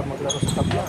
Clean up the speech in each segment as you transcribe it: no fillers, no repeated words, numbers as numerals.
Maglaro sa tabla.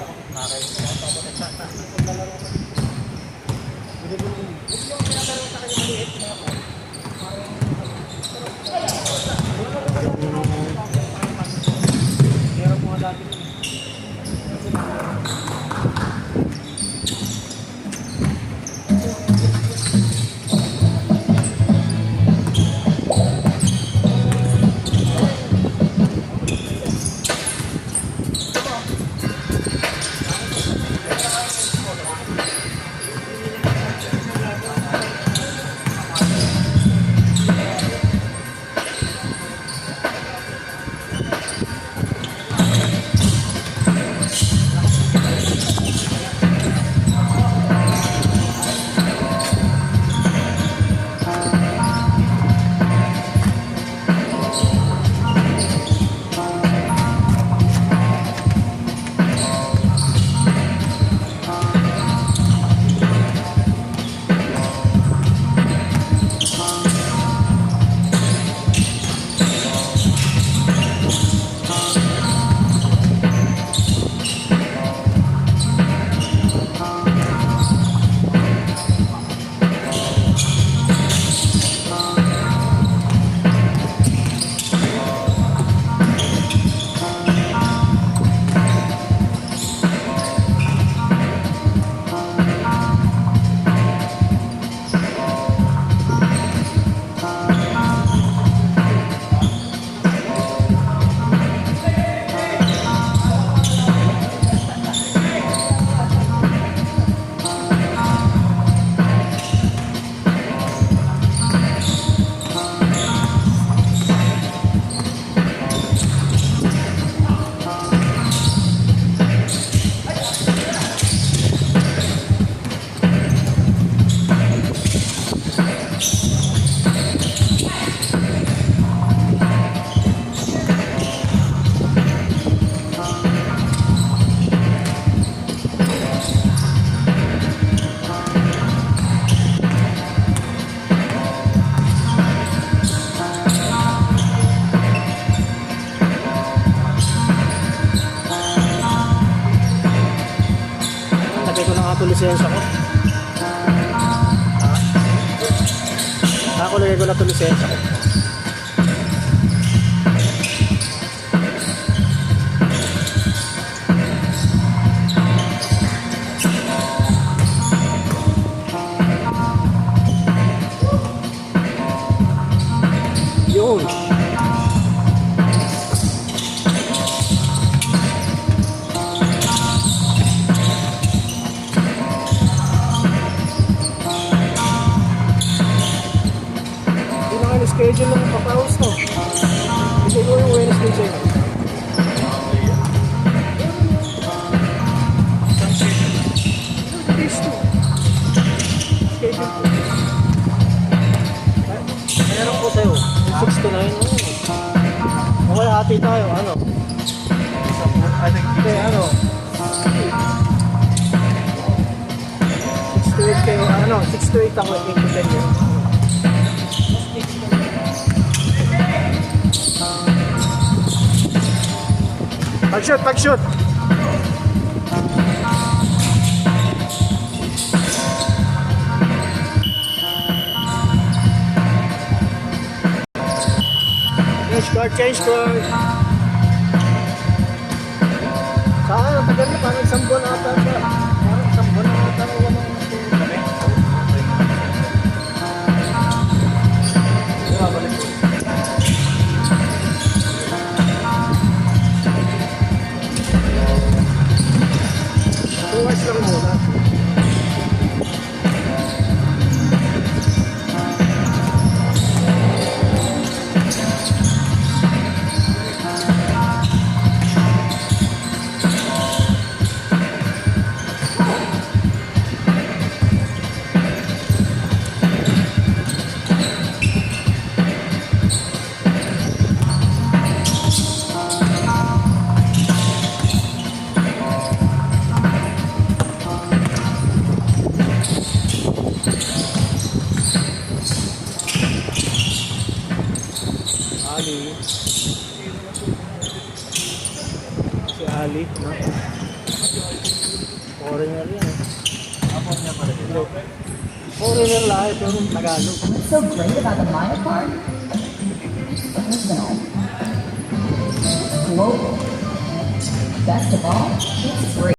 Lisensya ko. Ako lagay ko na ito lisensya ko. Yun. Schedule lang papaus to. Kasi ko yung Wednesday check. Schedule po. Meron po sa'yo. 6 to 9. Okay, hati tayo. Ano? Hindi, ano? 6 to 8 kayo. Ano? 6 to 8 ako. 8 to 10 yun. Pag-shoot, pag-shoot! Change card, change card! Saan? Ang tagal na, parang isang buwan ata ba? Parang isang buwan ata na walang kami. Tuwas lang muna. Ali, no? Foreigner yan. Ako niya pala dito. Foreigner lang, pero Tagalog. What's so great about the Maya card? It's personal. Global. Best of all, it's free.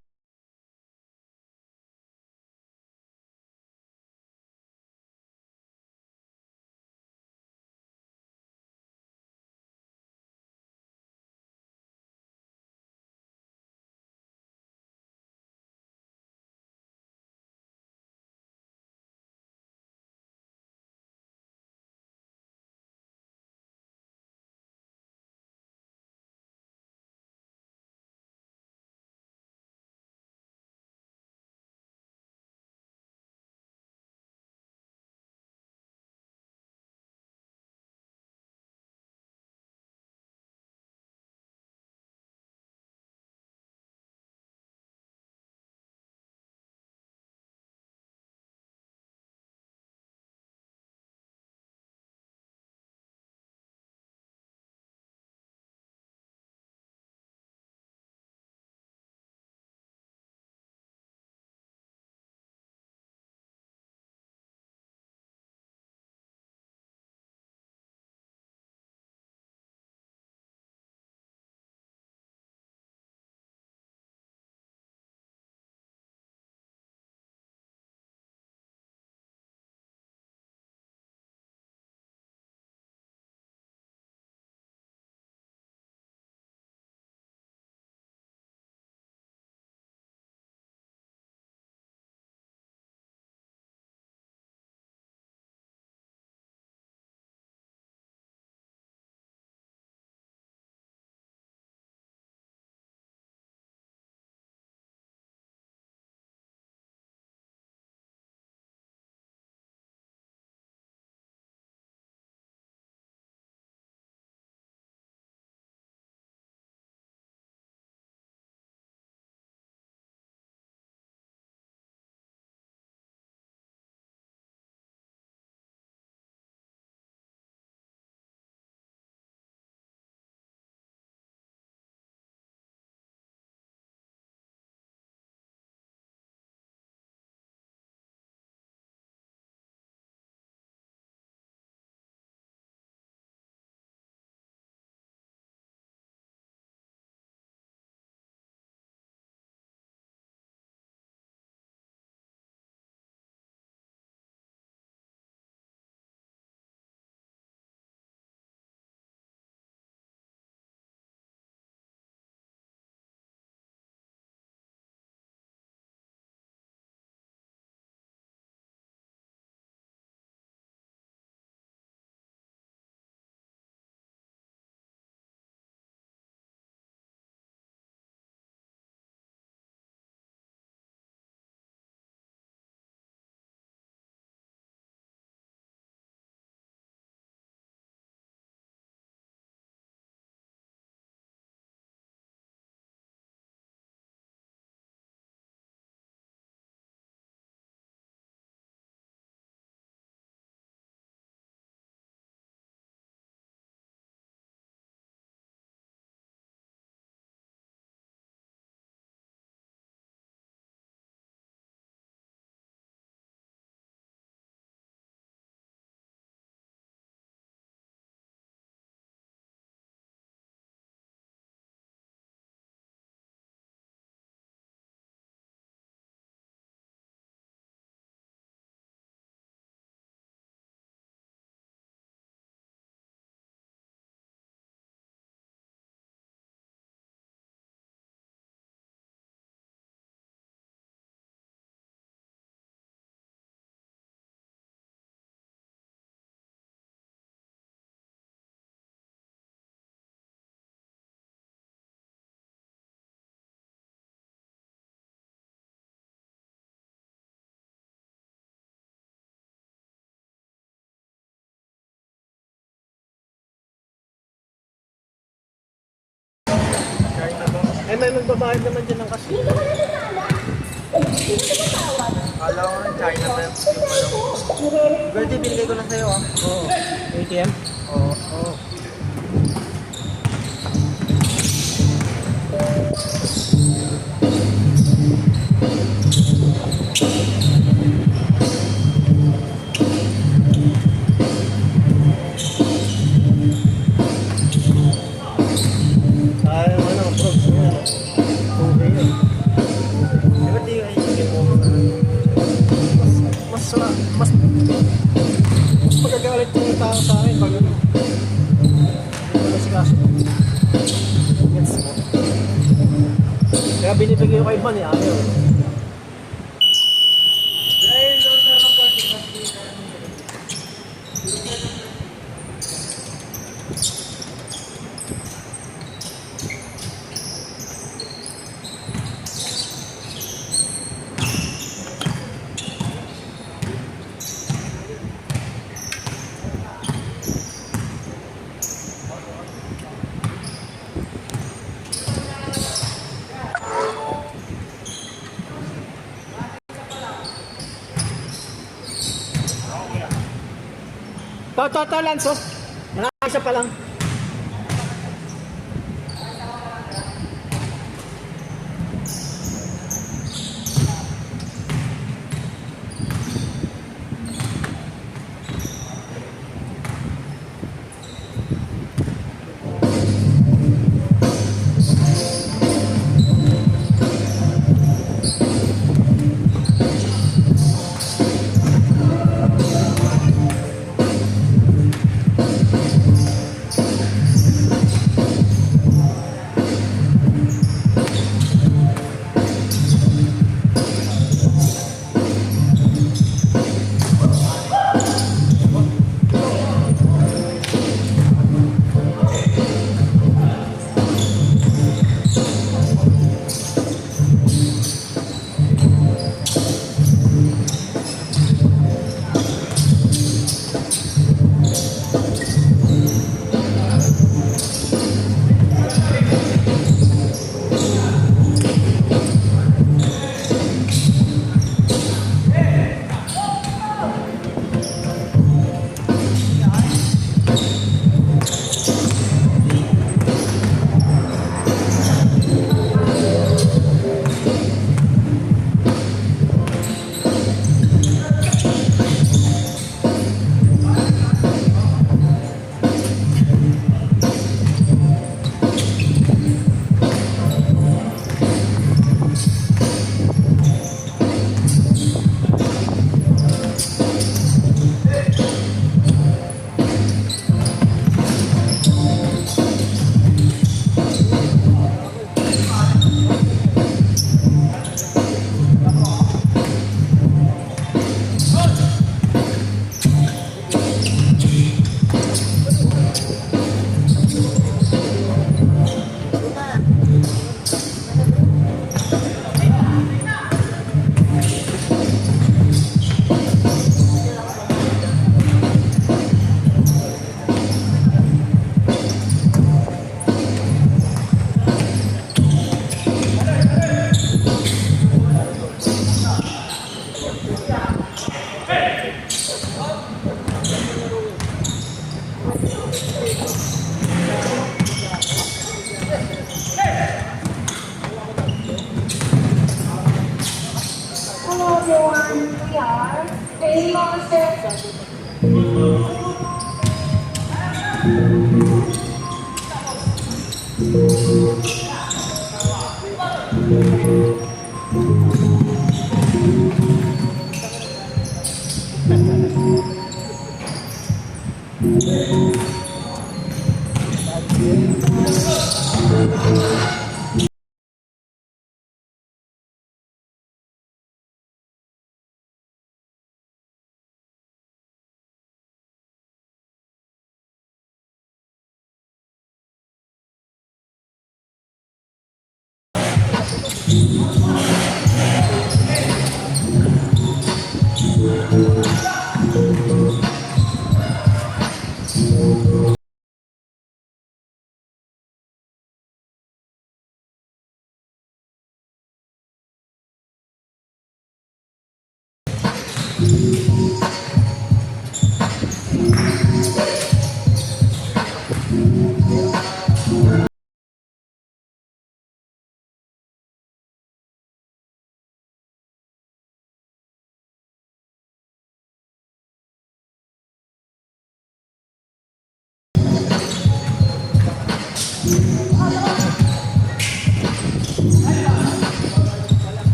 Eh, may magbabayad naman dyan ng kasi. Kala ko ng China na yung ano. Pwede, binigay ko lang sa'yo ah. Oo. ATM? Oo. Oo. Kaya binibigay ko kay Ivan eh, ayaw. To, Lanzo. Nakakisa pa lang. Hello everyone, we are Baby Monster.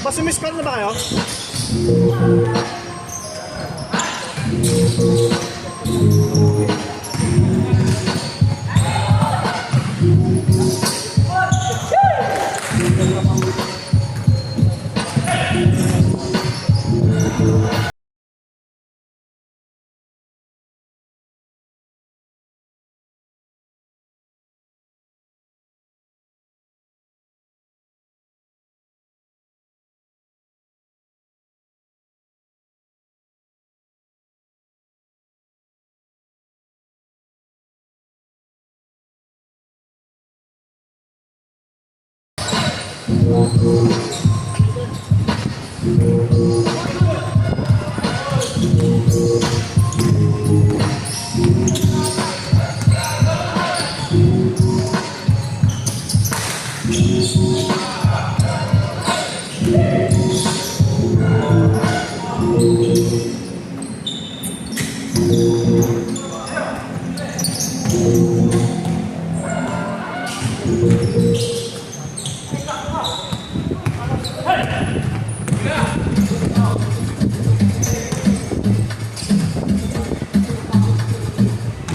Mas-miss call na ba kayo?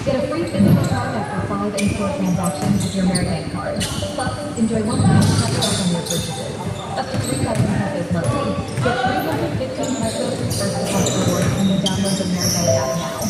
Get a free physical card after 5 in-store transactions with your American card. Plus, enjoy 1% cashback on your purchases. Up to 3,000 pesos monthly. Get 315 pesos first deposit rewards when you download the American app now.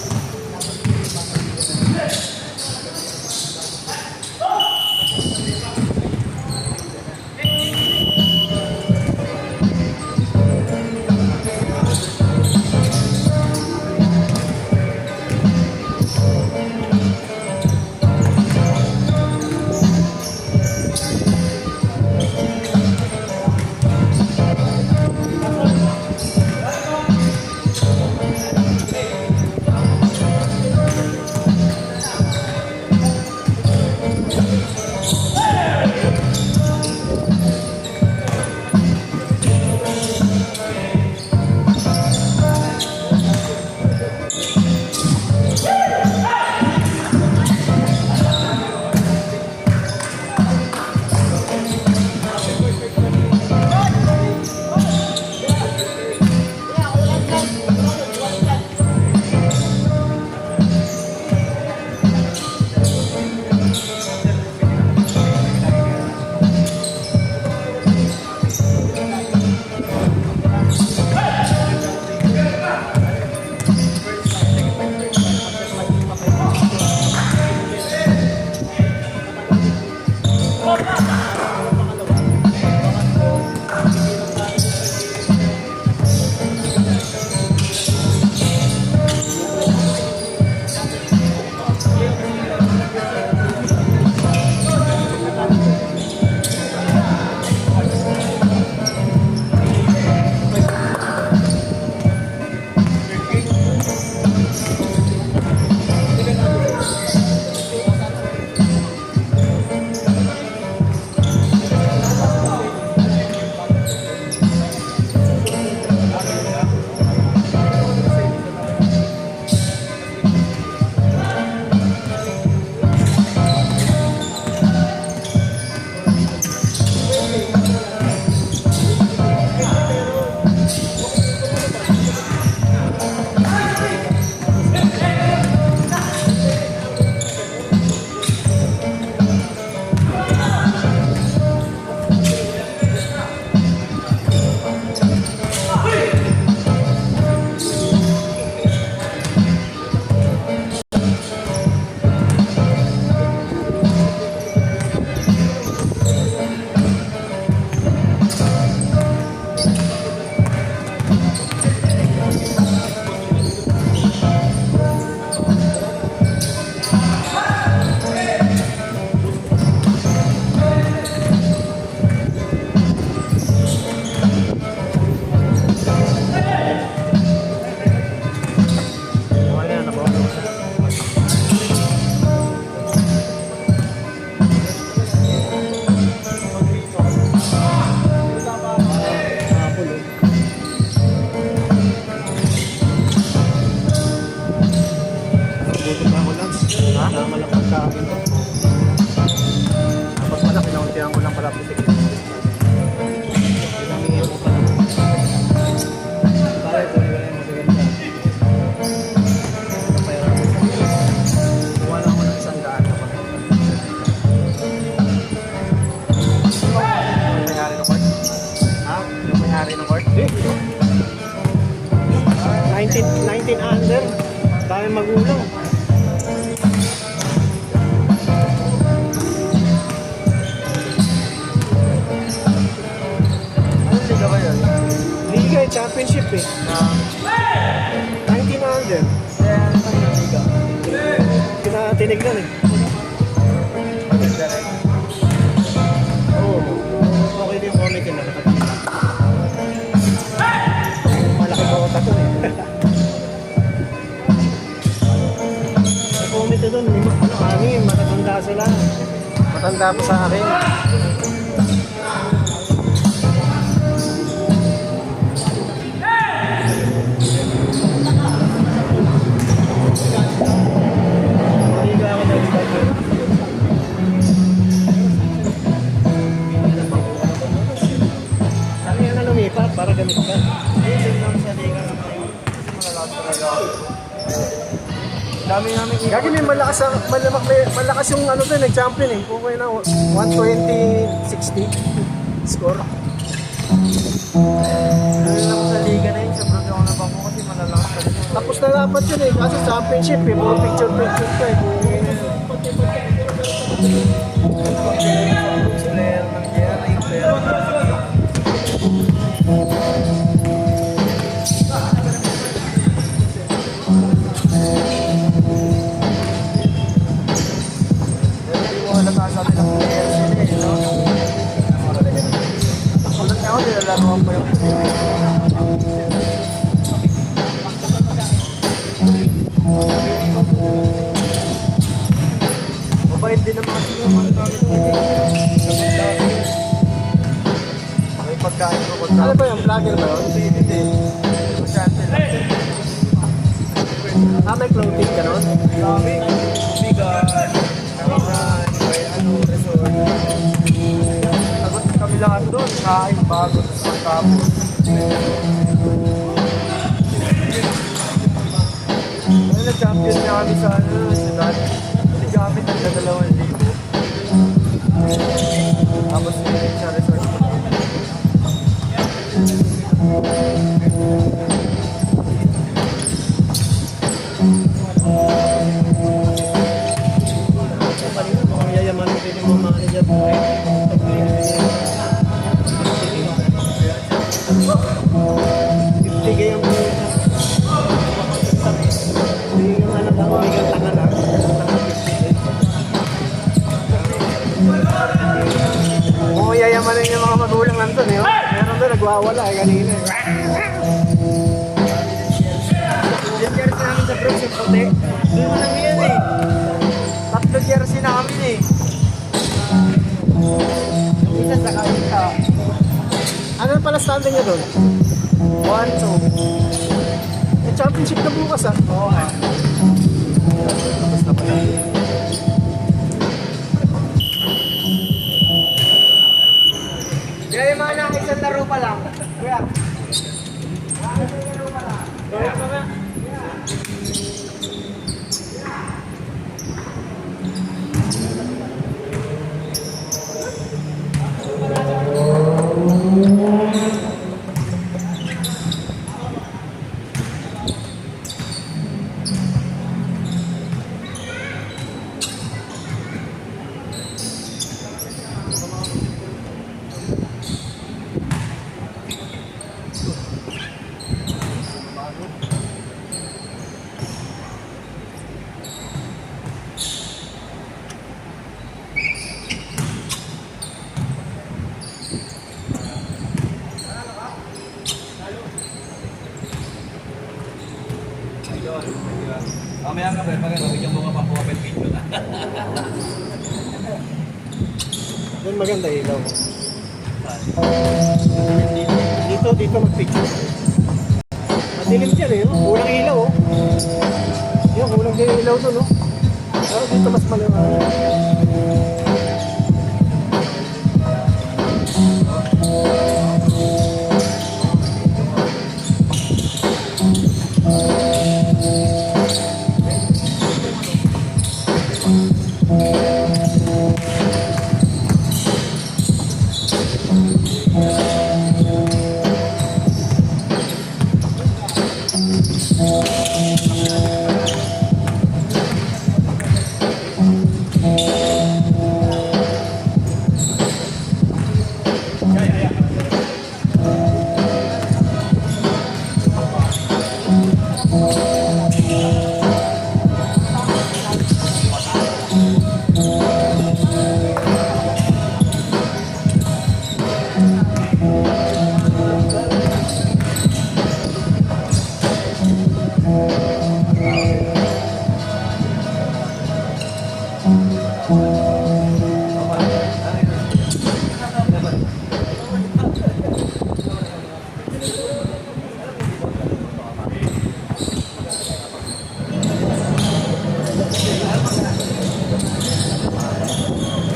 Tama lang pagkain. Tapos pala, pinauntihan ko lang pala pitik. Pinamingin ko pala. Bakit? Kuha lang ako ng 100 naman. Yung may-ari ng court? Ha? Yung may-ari ng court? 19 under. Dahil magulang. Anong liga ba yun? Liga, championship eh. 19 under. Kaya ano ba yung liga? Tinignan eh. Maganda rin. Oo. Okay din yung comment yun. Malaki ba utak yun eh. May comment na doon. Matatanda sila. Matanda pa sa akin. Liga ako na liga. Ano yan na lumipat para gamit ka? Hindi lang sa liga naman. Malalakas talaga ako. Dami namin Gagi may malakas yung ano doon, nag-champion eh. Kung kayo na 120-60 score. Dami lang sa liga na yun. Sobrang ako na bangko kasi malalakas talaga. Tapos na dapat yun eh, kasi championship eh, puro picture-picture ka eh. Player ng kaya na yung player. Pero hindi mo halata sa atin ang player sila eh, no? Ulat na ako, nilalaroan pa yung mabait din ang mga sinuman kami may pagkain ko kung Ano ba yung vlogger ba yun? hindi masyante lang May clothing ka nun? kami bigat kami na ano resort sagot kami lahat doon kain bago tapos pagkapos ano na-champion niya kami sa ano syudad hindi gamit ang 2,000 tapos sa resort Mukhang yayaman mo din yung mga manager. Bigay ang mga hindi yung anak ako, may kanta na. Oo, yayamanin yung mga magulang nandun eh. Meron doon, nagwawala eh, kanina eh. Yung jersey namin sa Brooks yung puti. Doon mo lang yan eh. 3 jersey namin eh. Yung isa sa kanina. Ano pala standing niya doon? 1-2. Championship na bukas ah. Oo nga. Tapos na pala. Kaya yung mga nang isang laro pa lang. Kuya. Mamaya ka ba, maganda, bigyan mo nga pang-open video na. Doon maganda ilaw. Dito mag-picture. Madilim dyan eh, kulang ilaw oh. Yung kulang din ilaw doon oh. Pero dito mas maliwanag.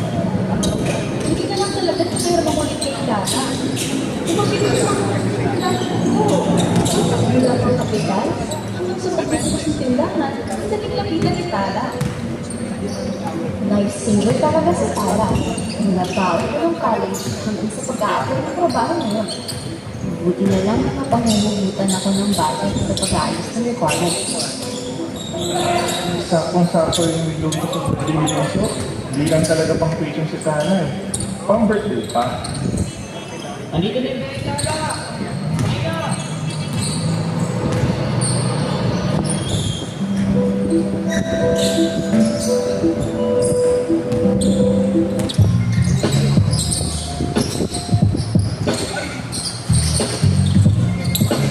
Hindi ka lang talaga pero makulit kay Dara. Kung hindi mo mula pang kapital, hanggang sa pagkasabas ng tindahan, dating lapitan ni Tara. Nice singer talaga si Tara. Mula tao ko ng college hanggang sa pag-aaral ng trabaho ngayon. Buti na lang nakapangumugutan ako ng budget sa pag-aayos ng requirements. Saktong-sakto yung logo sa Diminuso. Hindi lang talaga pang tuition si Tana eh. Pang birthday pa. Andito din ba yung Tala?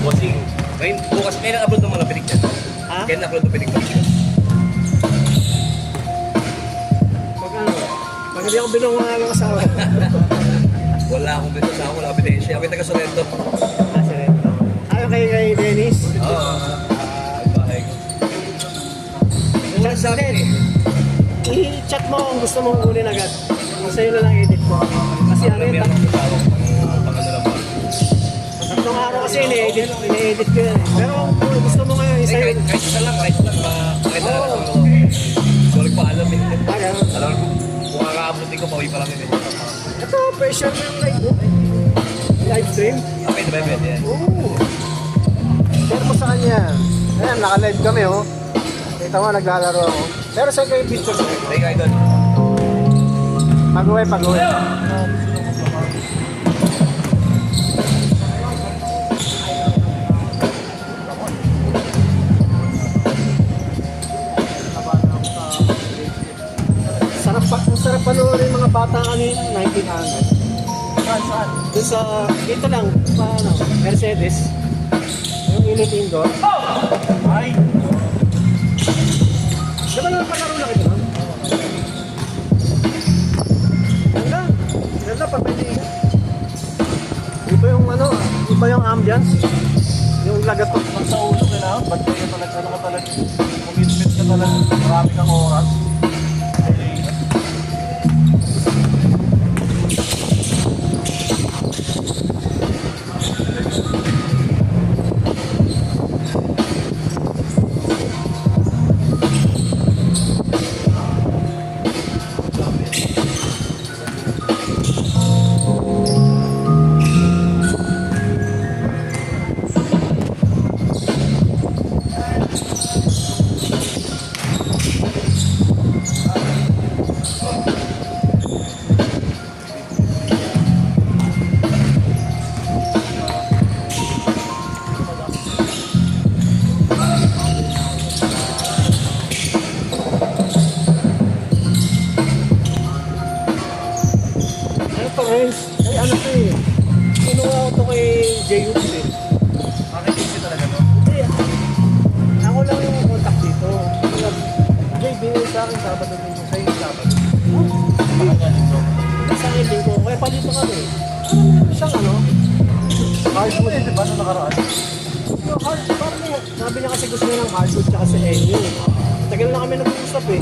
Bossing, ngayon, bukas, ngayon na-upload ng mga pinig dyan. Ha? Kaya na-upload ng pinig dyan. Pag hindi ako binunga ng asawa. Wala akong bito sa ako, wala akong ebidensya. Ako yung taga-Sorrento. Ayaw kay Dennis. Oo, bahay ko. Yung mga sabi eh. I-chat mo kung gusto mong kunin agad. Sa'yo na lang edit ko. Kasi ano yun, Meron akong tawag pang ano lang ba. tatlong araw kasi ine-edit ko yan. Pero kung gusto mo ngayon, Eh, sa'yo. kahit isa lang, kahit na lang. Sorry pa alam eh. Alam ko, kung kakaabutin ko, pauwi pa lang yun eh. Ito, pressure ng live stream. Okay, diba yun? Yan. Oo. Share mo sa kanya. Ayan, naka-live kami oh. Kita mo, naglalaro ako. Pero saan kayo picture sa akin? Hey, idol. Pag-uwi, pag-uwi. Sarap panoorin mga bata kanina, 1900. Saan? Doon sa, dito lang, ano, Mercedes. Yung init indoor. Ay! Diba naman palaro na kayo doon? Ganda. Ganda, papaliga. Iba yung ano, iba yung ambience. Yung lagat ko. Pag sa ulo ka na, ba't kayo talaga, ano ka talaga, commitment ka talaga, marami kang oras. Friends, ay ano to eh. Kinuha ko to kay J.U.P. eh. Bakit kasi talaga no? Hindi, ako lang yung contact dito. Jay, binili sa akin Sabado din yung sa'yo Sabado. Baka ganun no? Sa akin din ko, kaya palito kami. Siyang ano? Hardwood eh, di ba? Nung nakaraan? Yung hard, parang sabi niya kasi gusto niya ng hardwood tsaka si Enyo. Tagal na kami nag-uusap eh.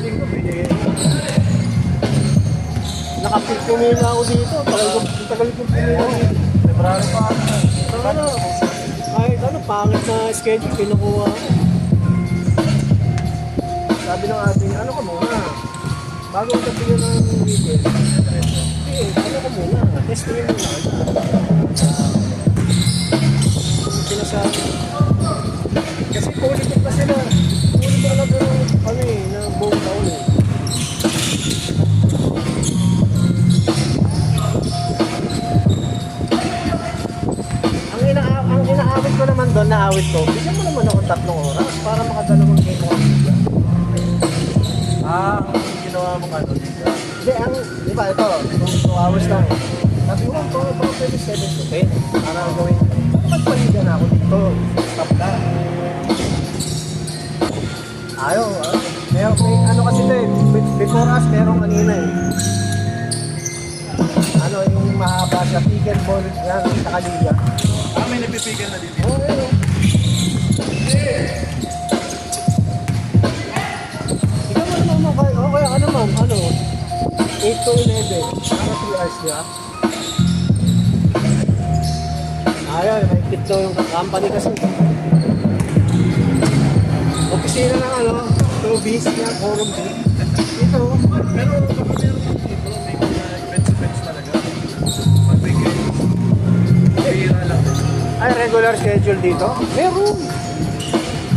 linggo, binigay. Nakapagpumila ako dito. Tagal ko pumila dito. February pa ako. So, ano, kahit ano, pangit na schedule, kinukuha ako. Sabi ng ating, ano ka muna? Bago ka bigyan ng weekend. Ano ka muna? Testingin mo na. Yung sinasabi. Kasi politik pa sila. Politik na lang kami na buong taon eh. Ang inaawit ko naman doon, naawit ko, bigyan mo naman ako 3 oras para makadalawang game ako. Ang ginawa mong ano dito. Hindi, di ba ito, 2 hours lang. Sabi ko, baka pwede 7 to 10 para gawin. Magpaligan ako dito, stop na. Ayaw, may ano kasi ito eh, before us, merong kanina eh. Ano, yung mahaba sa pick and ball, yan, sa kaliga. May nagpipigan na dito. Oo, yun. Ikaw mo naman mo, okay, ano ma'am, 8 to 11, para 3 hours niya. Ayaw, may pito yung company kasi. Opisina ng 2 Bs niya, forum B. Ito, Pero kapag meron kang dito, may mga events talaga. Magbigay. Pira lang. ay regular schedule dito. Meron.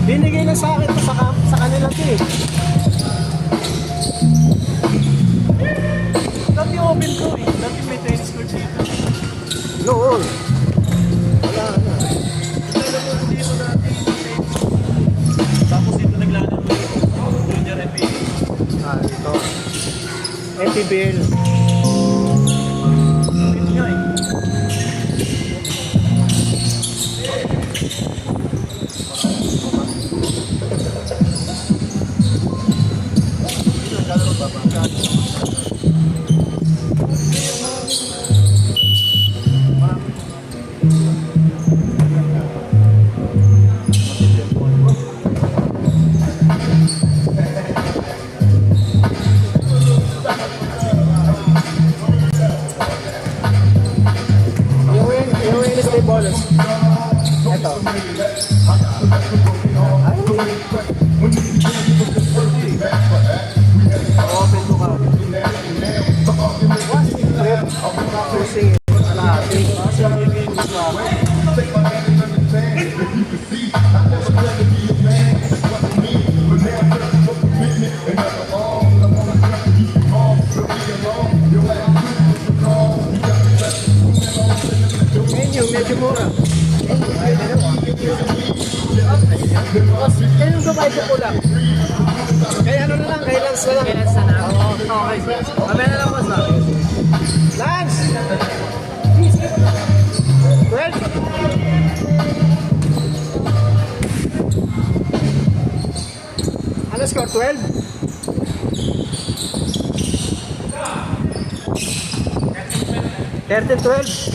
Binigay na sa akin to sa kanila to eh. Dati open ko eh. Dati may tennis court dito. Noon. Wala na. Alam mo, dito dati. Tapos dito naglalaro yung junior NBA. Ito. FPBL. Dito nga eh. Yung Wednesday bonus. Ito. Ay. Open to ka. What's the trip? Tapusing. Kalahati. Medyo mura. Kaya yung gabay ko lang. Kaya ano na lang, kay Lance na lang. Kay Lance na lang? Oo. Okay. Mamaya na lang mas ba? Lance! 12? Ano score? 12? Thirteen, 12?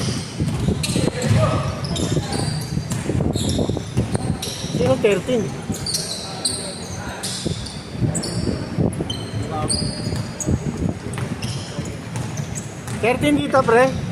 Sino 13? Dito, pre.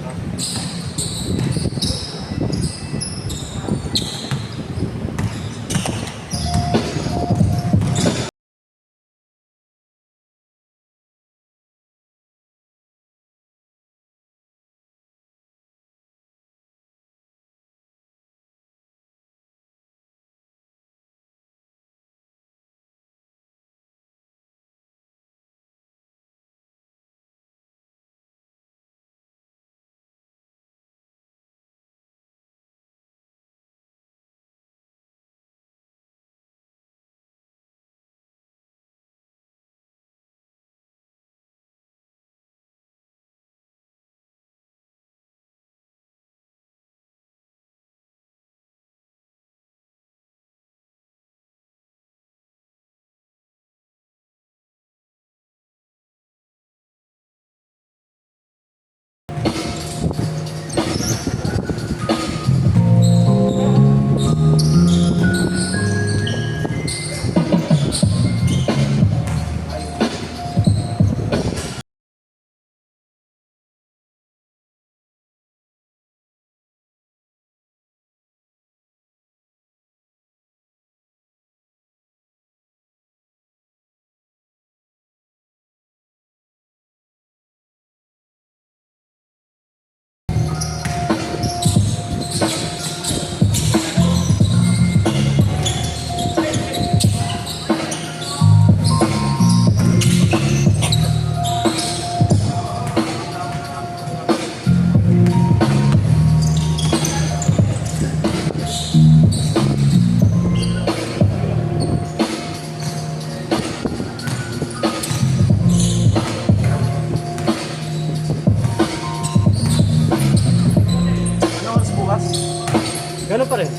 Gano'n pa rin. 8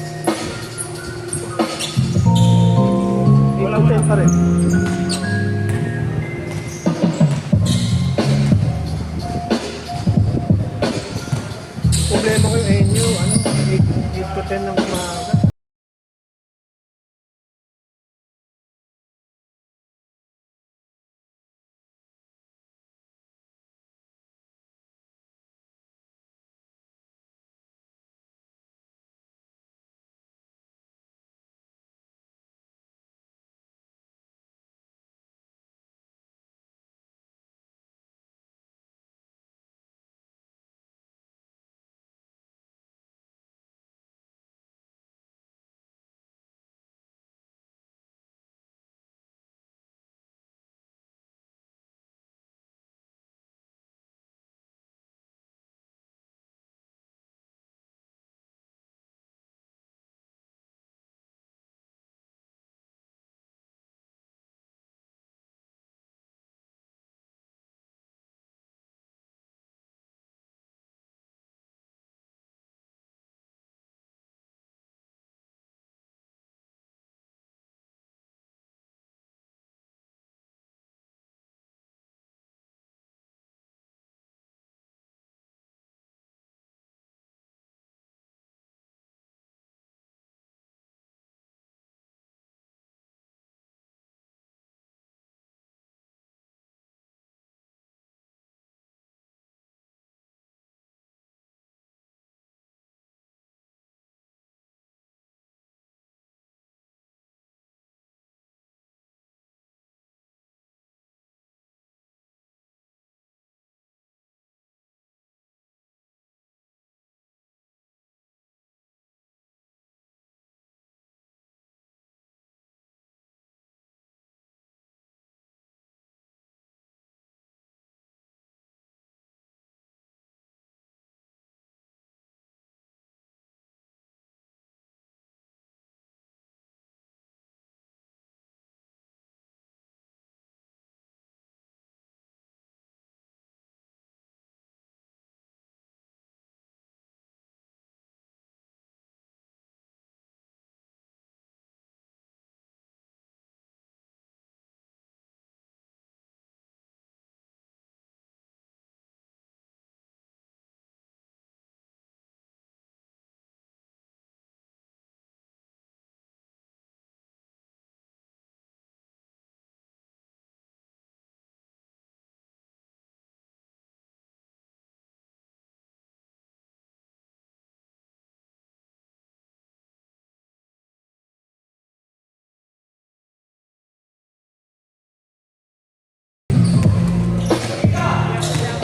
to 10 pa rin. Problema ko yung NU, 8 to 10 ng umaga.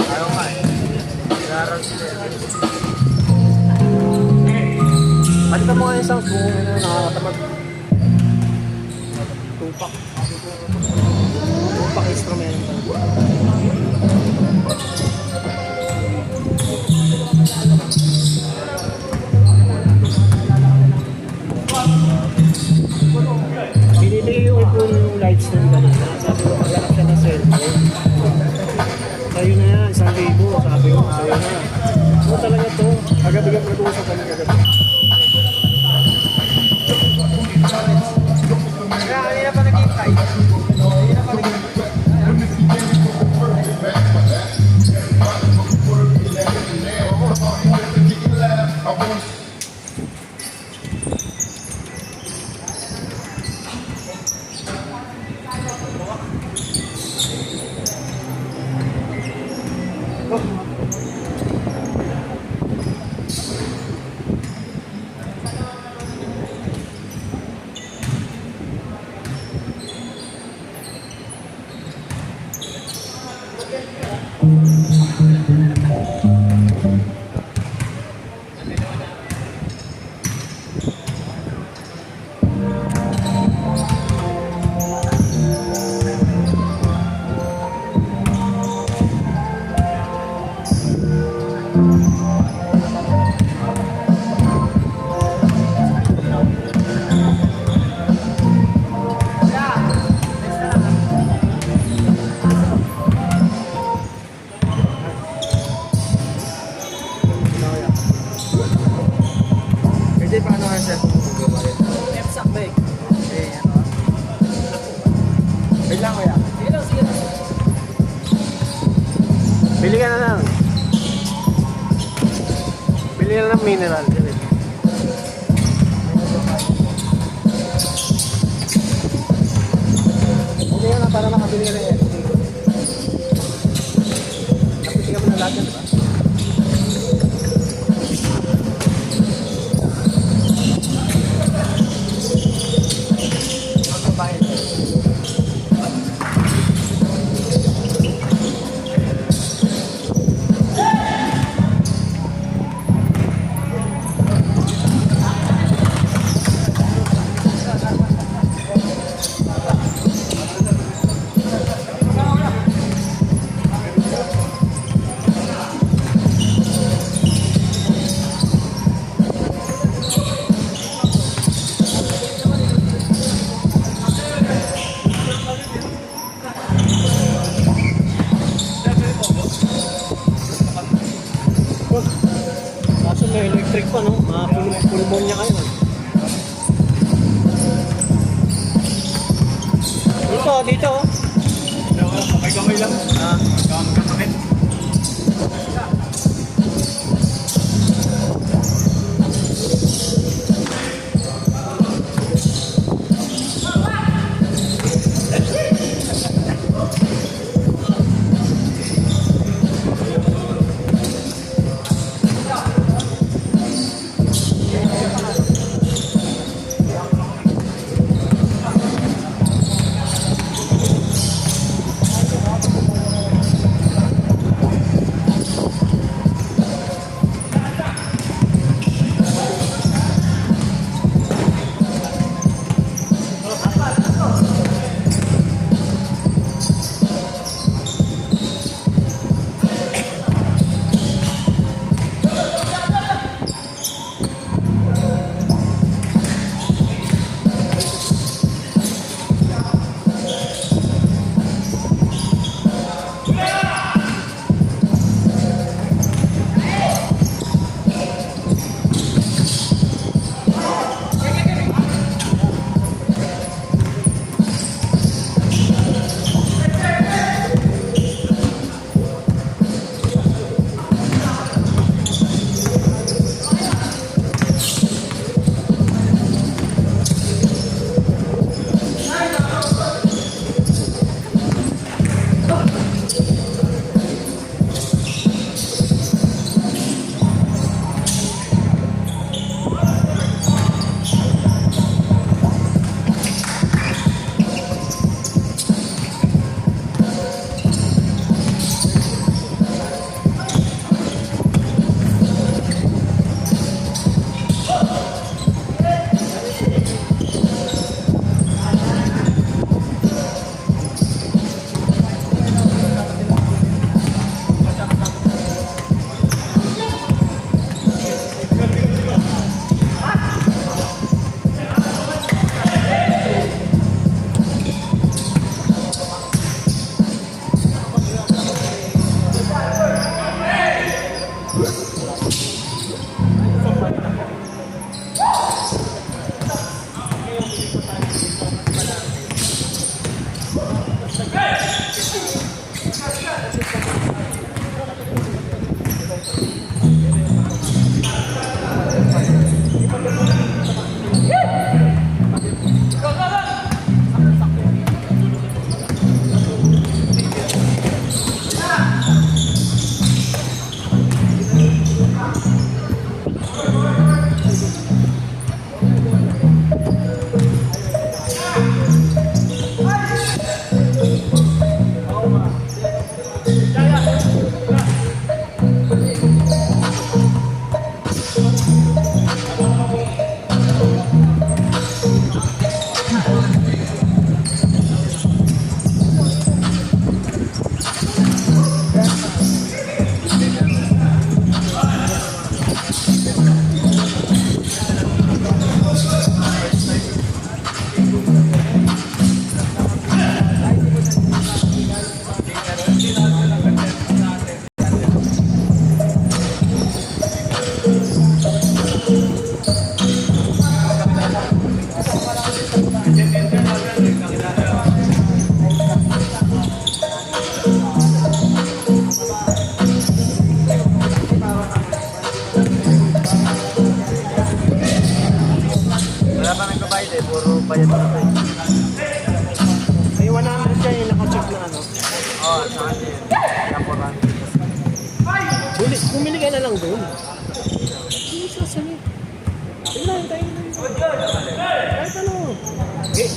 Ayaw ka eh. Nag-aaral sila eh. Palitan mo nga yung sounds kung nakakatamad. Tupak. Tupak instrumental. Binili yung iPhone yung lights ng ganun. Sabi ko, maghanap siya ng cellphone. Sa'yo na yan, 1,000. Sabi ko, sa'yo na. Ano talaga to? Agabi-gabi nag-uusap kami kagabi. Kaya kanina pa nag-intay. Kanina pa nag-intay. paano nga siya kung gagawin? F-sack ba eh? Eh, ano? Wait lang, kuya. Sige lang, sige lang. Bili ka na lang. Bili na ng mineral. Sige. Okay na para makabili ka na yan. Napiti ka mo na lahat yan, diba? Ang babae. Kaso may electric pa, no? Pulmonya kayo. Dito, dito. Kamay-kamay lang. Ah, Kamay-kamay. ito na to. May 100 ka yung naka-check na ano. Oo, sa akin. Kaya 400. Bumili ka na lang doon. Hindi sasali. Tingnan tayo na. Kahit ano. Eh,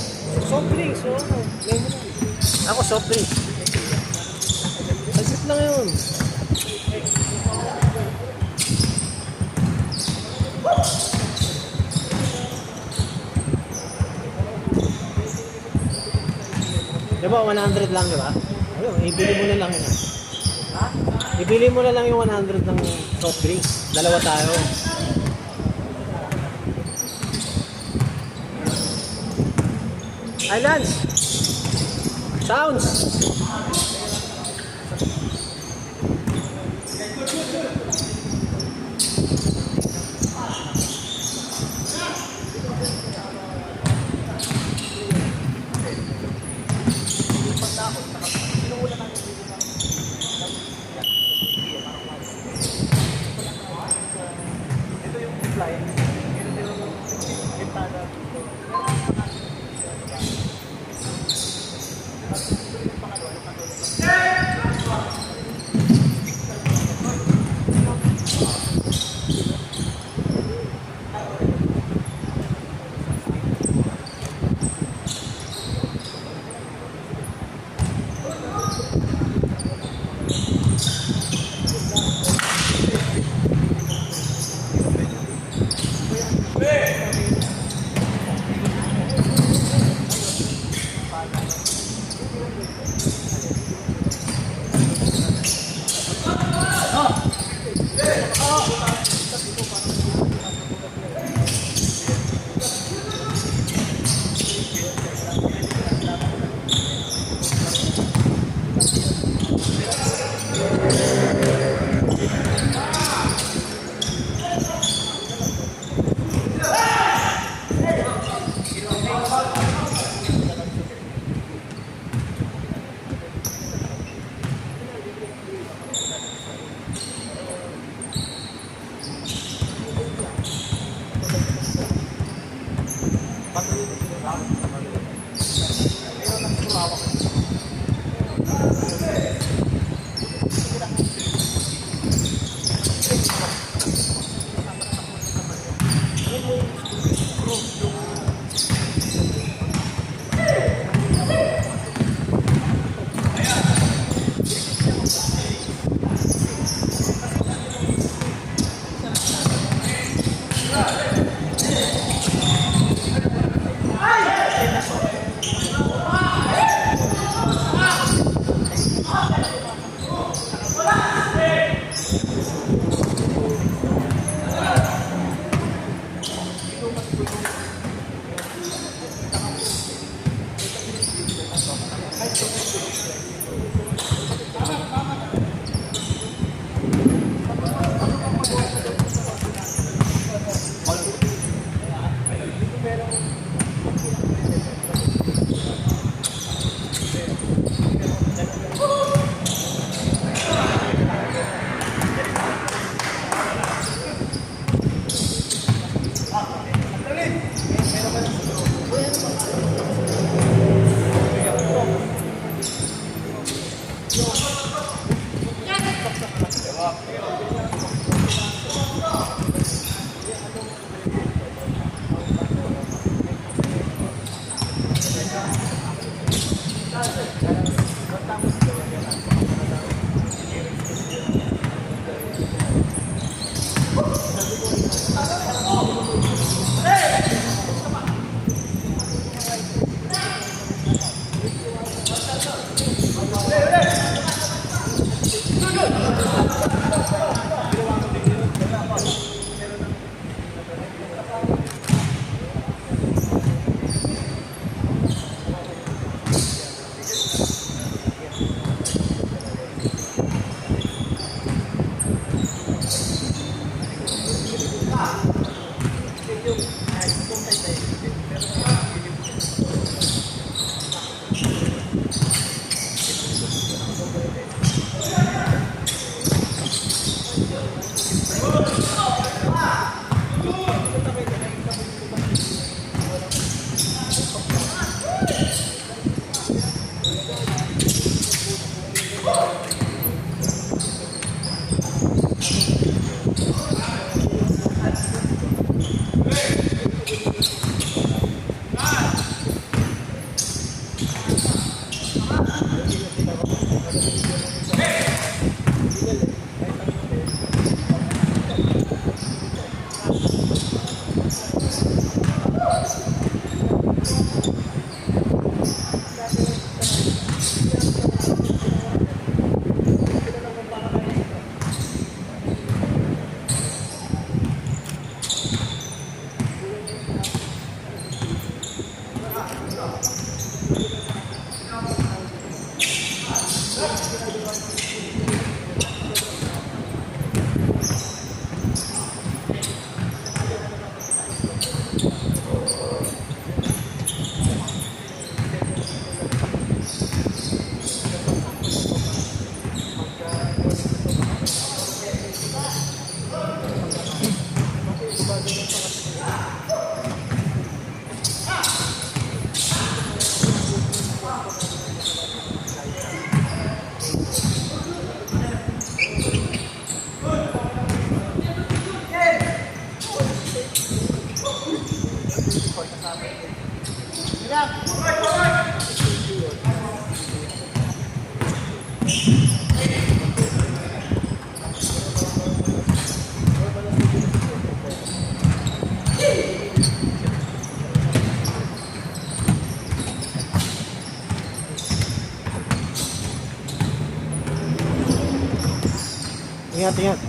soft drinks. Oh. Ako soft drinks. Saglit lang yun. Diba 100 lang, diba? Ayun, ibili mo na lang yun. Ha? Ibili mo na lang yung 100 ng soft drinks. Dalawa tayo. Islands! Sounds! Ingat, ingat.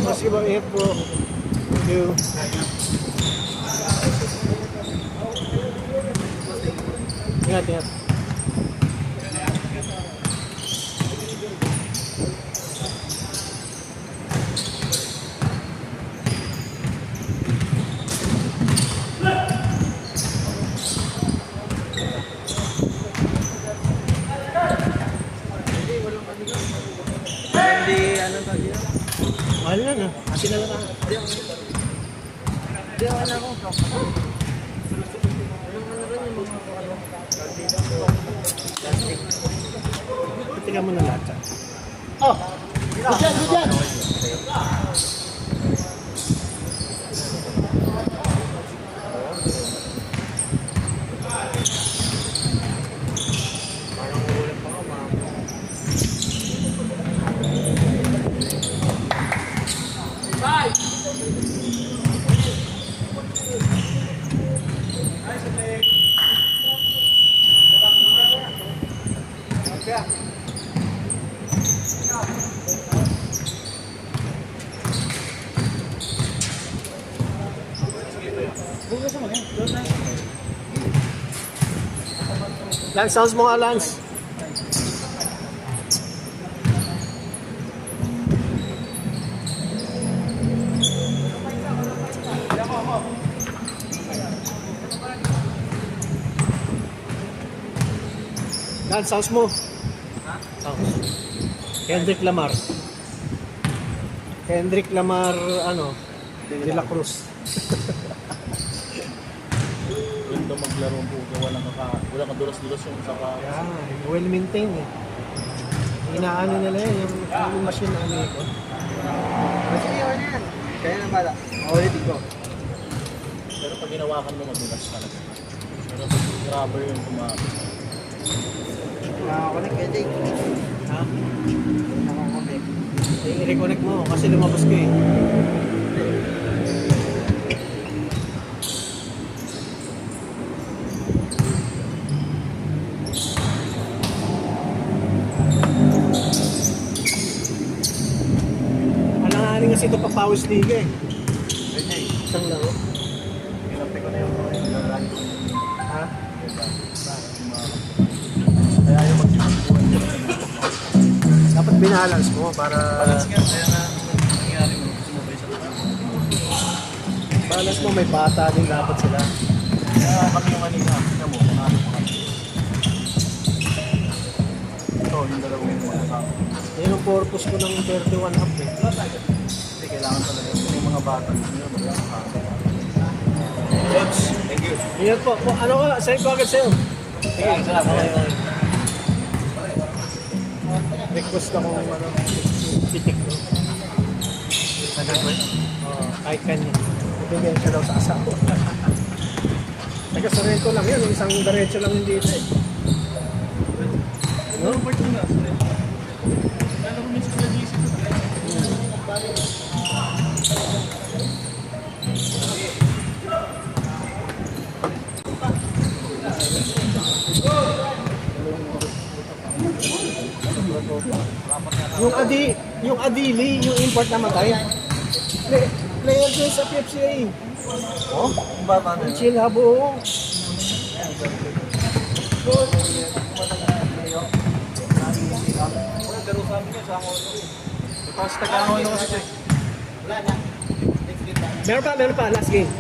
Basketball, ingat po. Thank you. Ingat, ingat. Hindi, ano ba yun? Mahal na na. Atin na lang ako. Hindi, wala ko. Tingnan mo na lahat. Lance, sounds mo nga, Lance. Lance, sounds mo. Sounds. Kendrick Lamar. Kendrick Lamar, ano, De La Cruz. Ganda maglaro po. Wala kang dulas-dulas yung saka. Yeah, well maintained eh. Inaano nila yun, yung machine na ano ko. Sige, wala yan. Kaya na bala. Ulitin ko. Pero pag ginawakan mo, madulas talaga. Pero pag rubber yung kumapit. Nakakonek kaya Jake. Ha? Nakakonek. I-reconnect mo kasi lumabas ko eh. Alanganin kasi ito pa Powers Liga eh. Isang laro. Kinapte ko na yung Binalance mo para... Balance nga, kaya na nangyari mo, sumabay sa taas. Balance mo, may bata din dapat sila. Kaya kami yung kanina, tingnan mo, kung ano pa kami. Ito, yung dalawang yung mga kasama. Yan ang purpose ko ng 31 half eh. Hindi, kailangan talaga yung mga bata nyo, magkakasama. Coach, thank you. Yan po. Ano ka? Send ko agad sa'yo. Sige, salamat. Request ako ng ano, pitik ko. Kahit kanya. Ibigay siya daw sa asawa. Taga-Sorrento lang yun. Isang diretso lang yung dito eh. No? Yung Adili, yung import na matay. Player ko sa PFCA. Oh, yung bata na yun. Chill habo. Pero sabi niya, sa ako. Tapos taga-ako kasi siya. Meron pa, last game.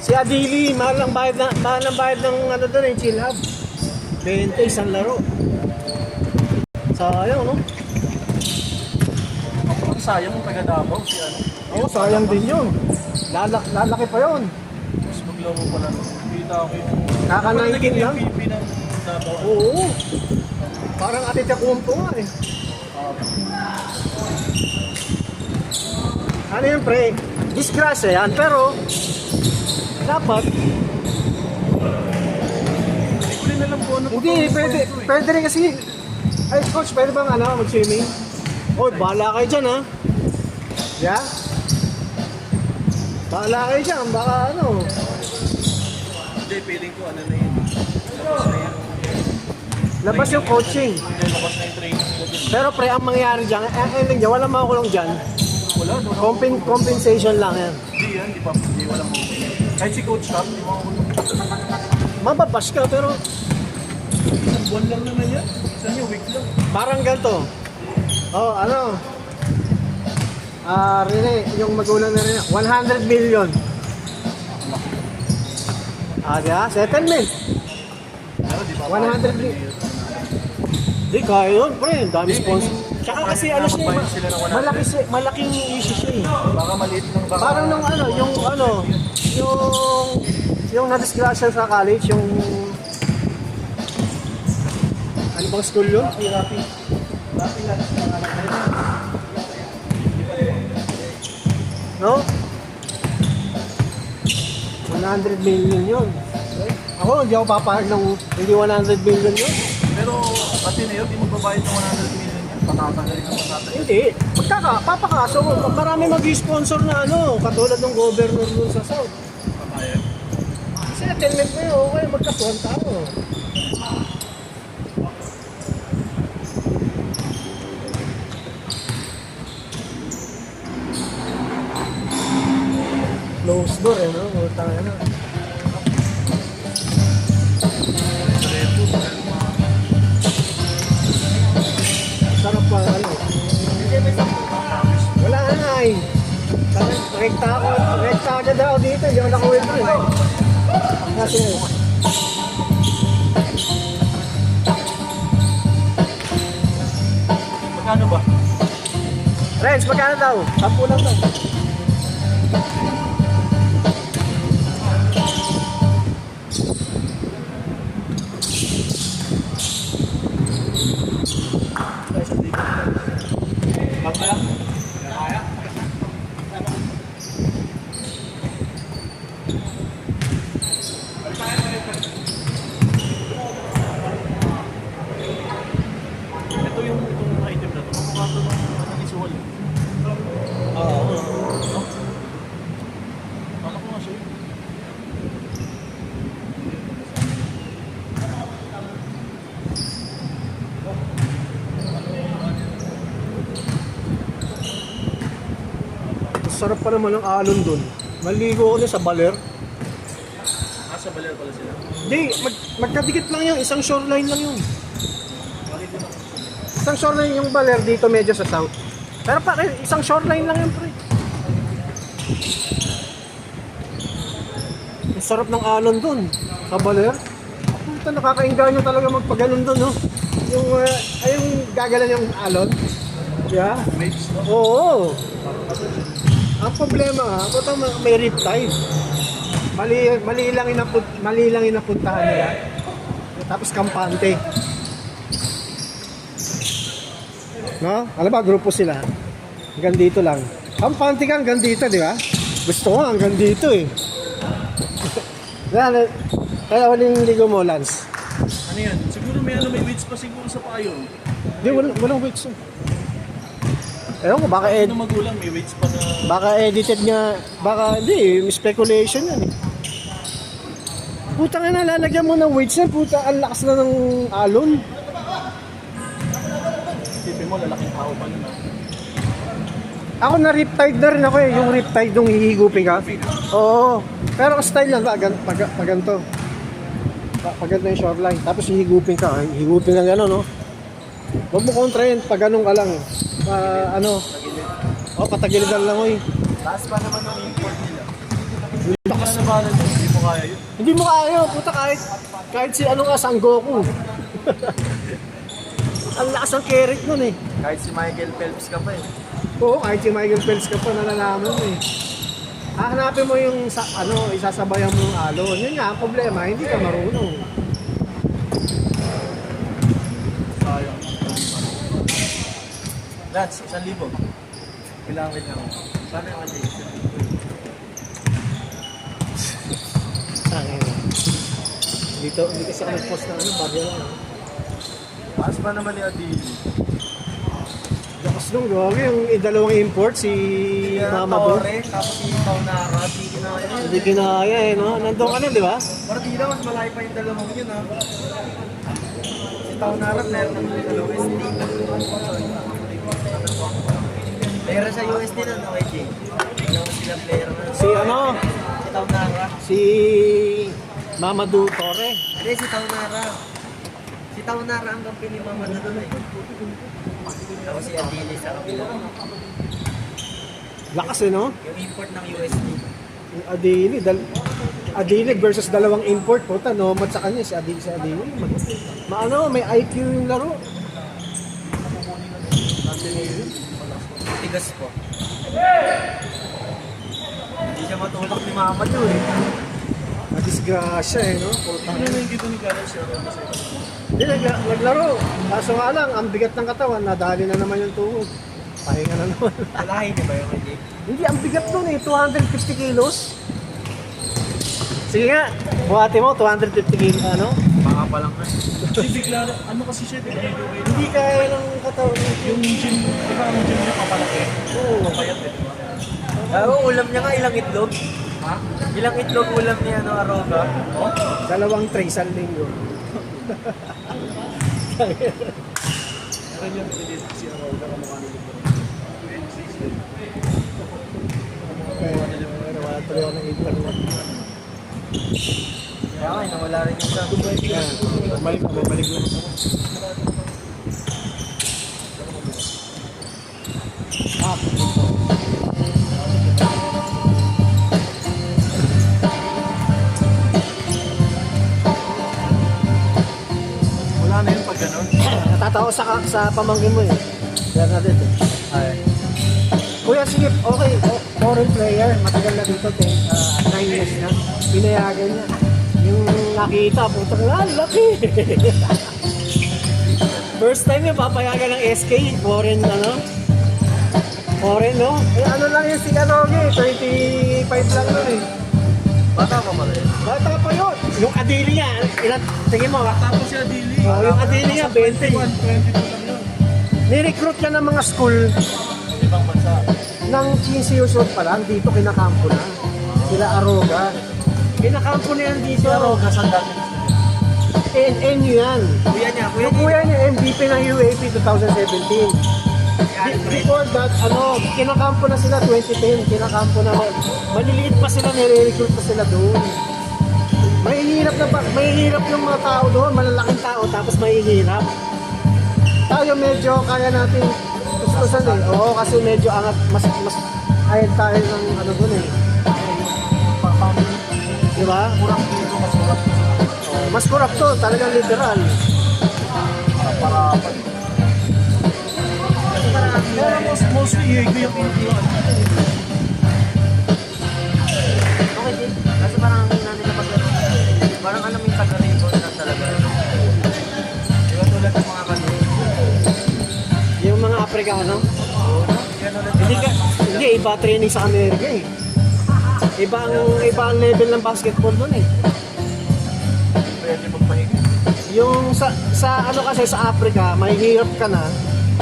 Si Adili, mahal ang bayad ng ano doon, yung chill hub. 20, isang laro. Sayang, no? Ang sayang yung taga-Davao, si ano. Oo, sayang din yun. Lalaki pa yun. Mas maglaro pa lang. Kita ako yung... Kaka-19 lang. MVP ng Davao. Oo. Parang Atita Kumpo nga eh. Ano yun, pre? Disgrasya yan, pero dapat Hindi na lang po ano. hindi, pwede rin kasi. Ay, coach, pwede bang mag-swimming? Oy, bahala kayo dyan, ha? Yeah? Bahala kayo dyan, baka ano. Hindi, feeling ko ano na yun. Labas na yun. Labas yung coaching. Hindi, labas na yung training. Pero pre, ang mangyayari dyan, ending dyan, walang makukulong dyan. Wala, no? Compensation lang yan. Hindi yan, hindi walang mo. Kahit si Coach Tam, di mo ako. Mababash ka, pero Isang buwan lang naman yan. Isang yung week lang. parang ganito. Oh, ano? Rene, yung magulang na rin, 100 million. Diba? Settlement. Pero di ba? 100 million. Di kaya yun, pre. Dami sponsor. Tsaka kasi ano siya, Magbayad sila ng 100. malaking issue siya eh. Baka maliit lang. Baka Parang nung ano, yung na-disgrasya sa college, yung ano bang school yun? Rapi. Rapi lang. No? 100 million yun. Ako, hindi ako papahag ng hindi 100 million yun. Pero pati na yun, di mo babayad ng 100 million yan. Patatagaling ang patatagaling. Hindi. Papakaso, marami mag-sponsor na ano, katulad ng governor dun sa South. Papayag. Settlement mo yun, okay, magkasuhan tayo. Closed door eh, no? Utang na. Sarap pa, ano? Wala na eh. Rekta agad ako dito, hindi ako nakawin pa eh. Kasi, Magkano ba? Renz, magkano daw? 10 lang daw. Pagkaya? Ito yung mga item na ito. Mukha ito ng isuwal. Oo. Baka ko nga siya yun. Sarap pa naman ng alon dun. Maligo ako dun sa baler. Sa baler pala sila. Hindi, magkadikit lang yun. Isang shoreline lang yun. Bakit yun? Isang shoreline yung Baler dito medyo sa south. Pero isang shoreline lang yun, pre. Ang sarap ng alon dun sa Baler. Puta, nakakainganyo talaga magpaganon dun, no? Yung, yung gagalan yung alon. Yeah? Oo. Ang problema nga, puta, may rip tide. Mali lang inapuntahan nila. Tapos kampante. No? Alam ba, grupo sila. Hanggang dito lang. Kampante ka hanggang dito, di ba? Gusto ko hanggang dito eh. Kaya huling ligo mo, Lance. Ano yan? Siguro may weights pa siguro sa payo. Hindi, walang weights. Ewan ko, baka Ano magulang, may weights pa na... baka edited niya, baka hindi, may speculation yan eh. Puta nga na, lalagyan mo ng weights yan, puta, ang lakas na ng alon. Isipin mo, lalaking tao pa nun. Ako na riptide na rin ako eh, yung riptide nung hihigupin ka. Oo, pero style lang ba, paganto. Paganto yung shoreline, tapos hihigupin ka, hihigupin ka gano'n, no? Huwag mo kontrahin, pag ganun ka lang. Patagilidan lang mo eh. Taas pa naman ang import nila. Lakas na ba nun? Hindi mo kaya yun. Hindi mo kaya, puta, kahit si ano nga, Sangoku. Ang lakas ng carrot nun eh. Kahit si Michael Phelps ka pa eh. Oo, kahit si Michael Phelps ka pa, nalalaman mo eh. Hahanapin mo yung isasabayan mo yung alon. Yun nga, ang problema, hindi ka marunong. Sayang. Lats, 1,000. Kailangan niya ako. Sana yung kasi. Dito, hindi kasi ako nag-post ng bagyo lang. Taas pa naman ni Adili. Lakas nung gawag yung dalawang import, si Mama Bo. Tapos si Taunara, di kinaya. Hindi kinaya eh, no? Nandun ka na, di ba? Partida, mas malayo pa yung dalawang yun ha. Si Taunara, player ng USD. Player sa USD na, no, KJ? Tingnan mo sila player na. Si ano? Si Taunara. Si Mamadou Torre. Hindi, si Taunara. Si Taunara ang kampi ni Mama na doon eh. Tapos si Adili sa kabila. Lakas eh, no? Yung import ng USD. Yung Adili versus dalawang import. Puta, nomad sa kanya, si Adili. May IQ yung laro. Tigas po. Hindi siya matulak ni Mama doon eh. Nadisgrasya eh, no? Puta. Ano na yung gito ni Carlos siya? Hindi, naglaro. Kaso nga lang, ang bigat ng katawan, nadali na naman yung tuhod. Pahinga na naman. Alahin niya ba yung KJ? Hindi, ang bigat nun eh, 250 kilos. Sige nga, buhati mo, 250 kilos, ano? Baka pa lang na. Kasi bigla, ano kasi siya, Hindi kaya ng katawan. yung gym, di ba ang gym niya kapalaki? Oo. Kapayat eh, di ba? Ulam niya nga ilang itlog. Ha? Ilang itlog ulam niya, no, Aroga? Oh? 2 tray sa linggo. Pero yung pinilito si Aroga kamukha nito. Wala tuloy ako ng internet. Kaya nga, nawala rin yung sa. Bumalik na. Wala na yun pag gano'n. Natatawa sa pamangkin mo eh. Kaya nga dito. Ay. Kuya, sige, okay. Foreign player, matagal na dito, 9 years na. Pinayagan niya. Yung nakita, putang laki. First time yung papayagan ng SK, foreign, foreign, no? Eh, ano lang yung si Anogi, 35 lang nun eh. Bata pa pala yun. Bata pa yun. Yung Adili niya, tingin mo, Tapos si Adili. yung Adili niya, 20. 22 lang yun. Ni-recruit ka ng mga school Ibang bansa. ng 15 years old pa lang, dito kinakampo na. Sila Aroga. Kinakampo na yan dito. Aroga, saan dati? NU yan. Kuya niya, Yung kuya niya, MVP ng UAP 2017. Before that, kinakampo na sila 2010. Kinakampo na. Maliliit pa sila, nire-recruit pa sila doon. Mahihirap yung mga tao doon, malalaking tao, tapos mahihirap. Tayo medyo kaya natin gustusan eh. Oo, kasi medyo angat, mas ahead tayo ng ano dun eh. Di ba? Kurang dito, mas kurang dito. Mas kurap to, talagang literal. Para Pero mostly ko yung okay din. Kasi parang hindi na nila parang alam mo yung taga-Raycon na talaga. Di ba tulad ng mga kanil? yung mga Aprikano. Yan ulit Hindi, iba training sa Amerika eh. Iba ang level ng basketball doon eh. pwede magpahinga. Yung sa ano kasi sa Africa, may hirap ka na.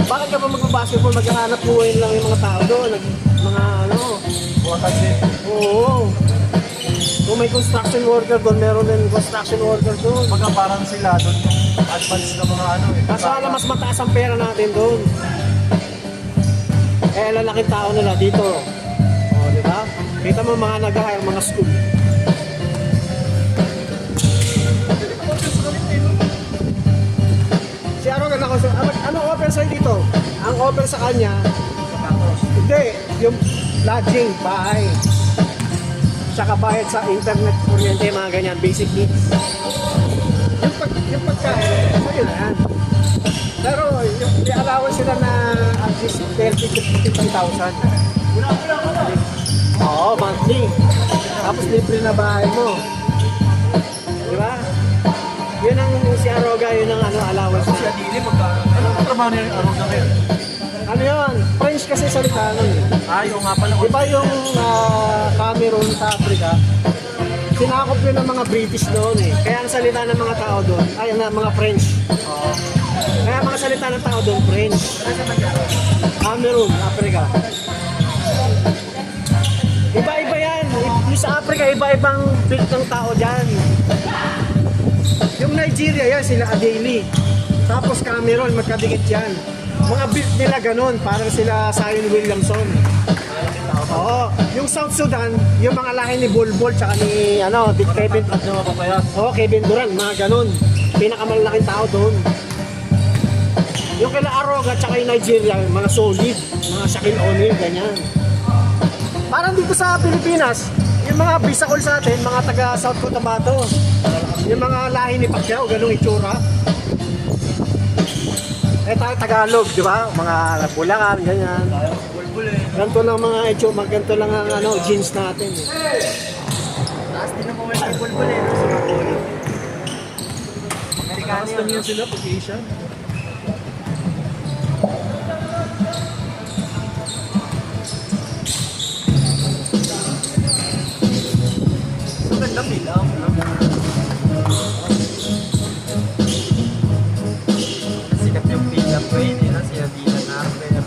Bakit ka ba magbabasketball? Maghahanap buhay lang yung mga tao doon. Mga ano. Buwatan din. Oo. Kung may construction worker doon, meron din construction worker doon. Kumbaga parang sila doon yung advance na mga ano eh. Kaso alam, mas mataas ang pera natin doon. Eh, lalaking tao nila dito. O, di ba? Kita mo mga nag-hire, mga school. Si Arogan ako, ano offer sa'yo dito? Ang offer sa kanya, hindi, yung lodging, bahay. Tsaka bayad sa internet, kuryente, mga ganyan, basic needs. Yung pagkain, sa'yo na yan. Pero yung allowance sila na at least 30 to 55,000. Oo, monthly. Tapos libre na bahay mo. Di ba? Yun ang si Aroga, yun ang ano, allowance Si na. Adili, anong trabaho niya yung araw na ngayon? Ano yun? French kasi salita nun eh. Yung nga pala. Di ba yung Cameroon sa Africa? Sinakop yun ng mga British doon eh. Kaya ang salita ng mga tao doon, ay ng mga French. Kaya mga salita ng tao doon, French. Cameroon, Africa. Iba-iba yan. Yung sa Africa, iba-ibang build ng tao dyan. Yung Nigeria yan, sila Adeli. Tapos Cameroon, magkadikit yan. Mga build nila ganun, parang sila Zion Williamson. Oo. Yung South Sudan, yung mga lahi ni Bulbul, tsaka ni Kevin. Kevin Durant, mga ganun. Pinakamalaking tao doon. Yung kila Aroga, tsaka yung Nigeria, mga solid, mga Shaquille O'Neal, ganyan. Parang dito sa Pilipinas, yung mga Bisacol sa atin, mga taga South Cotabato, yung mga lahi ni Pacquiao, ganung itsura. Eh tayo Tagalog, di ba? Mga Bulacan, ganyan. Ganito lang mga itsura, ganito lang ang jeans natin. Taas din ang mga bulbul eh. Amerikano yun. Sila pag Asian. Magandang bilang. Sikat yung bilang ko yun. Si Adina Narber.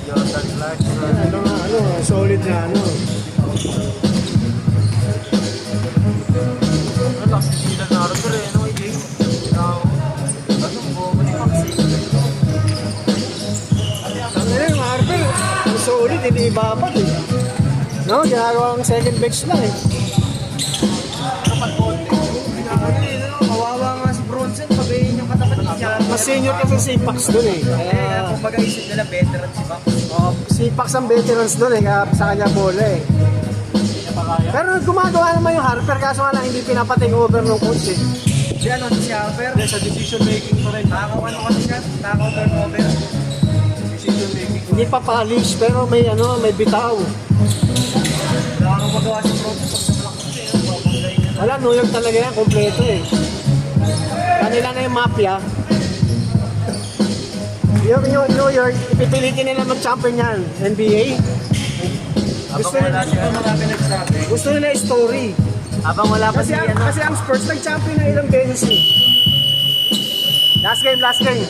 Jordan Clarkson. Solid na Ano, si Adina Narber eh. Ano, Jay? Anong bumalik ang Yung Marvel, ang solid, hindi ibabad eh. No, ginagawang second bench lang eh. Kawawa nga si Bronson, pagayin yung katapat niya. Mas senior kasi si Pax doon eh. Kaya kung mag-aisip nila, veteran si Bak. Si Pax ang veterans doon eh, kaya sa kanya bola eh. Pero gumagawa naman yung Harper, kaso nga lang hindi pinapating over ng coach eh. Si ano, si Harper? Sa decision making pa rin. Nakakaw kasi siya, nakakaw turnover. Decision making. Hindi pa polish, pero may may bitaw. Wala kang magawa si Bronson pag sa block kasi. Wala, New York talaga yan, kompleto eh. Kanila na yung mafia. Yung New York, ipipilitin nila mag-champion yan, NBA. Habang wala siya, marami nagsabi. Gusto nila yung story. Habang wala pa si ano. Kasi ang Spurs nag-champion na ilang beses eh. Last game. Last game.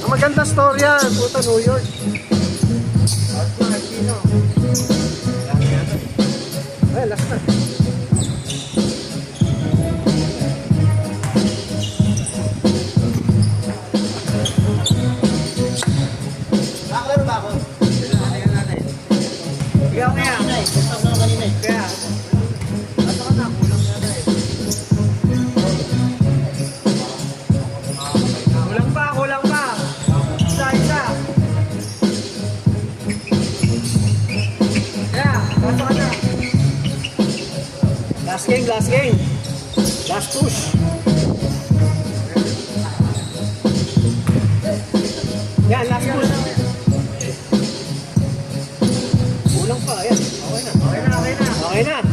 Ang maganda story yan, puta New York. Ay, last na. Nakalaro ba ako? Ikaw kaya. Kaya, Basta ka na, kulang na eh. Last game, last game. Last push. Yan, last push. Kulang pa, yan. Okay na. Okay na, okay na. Okay na.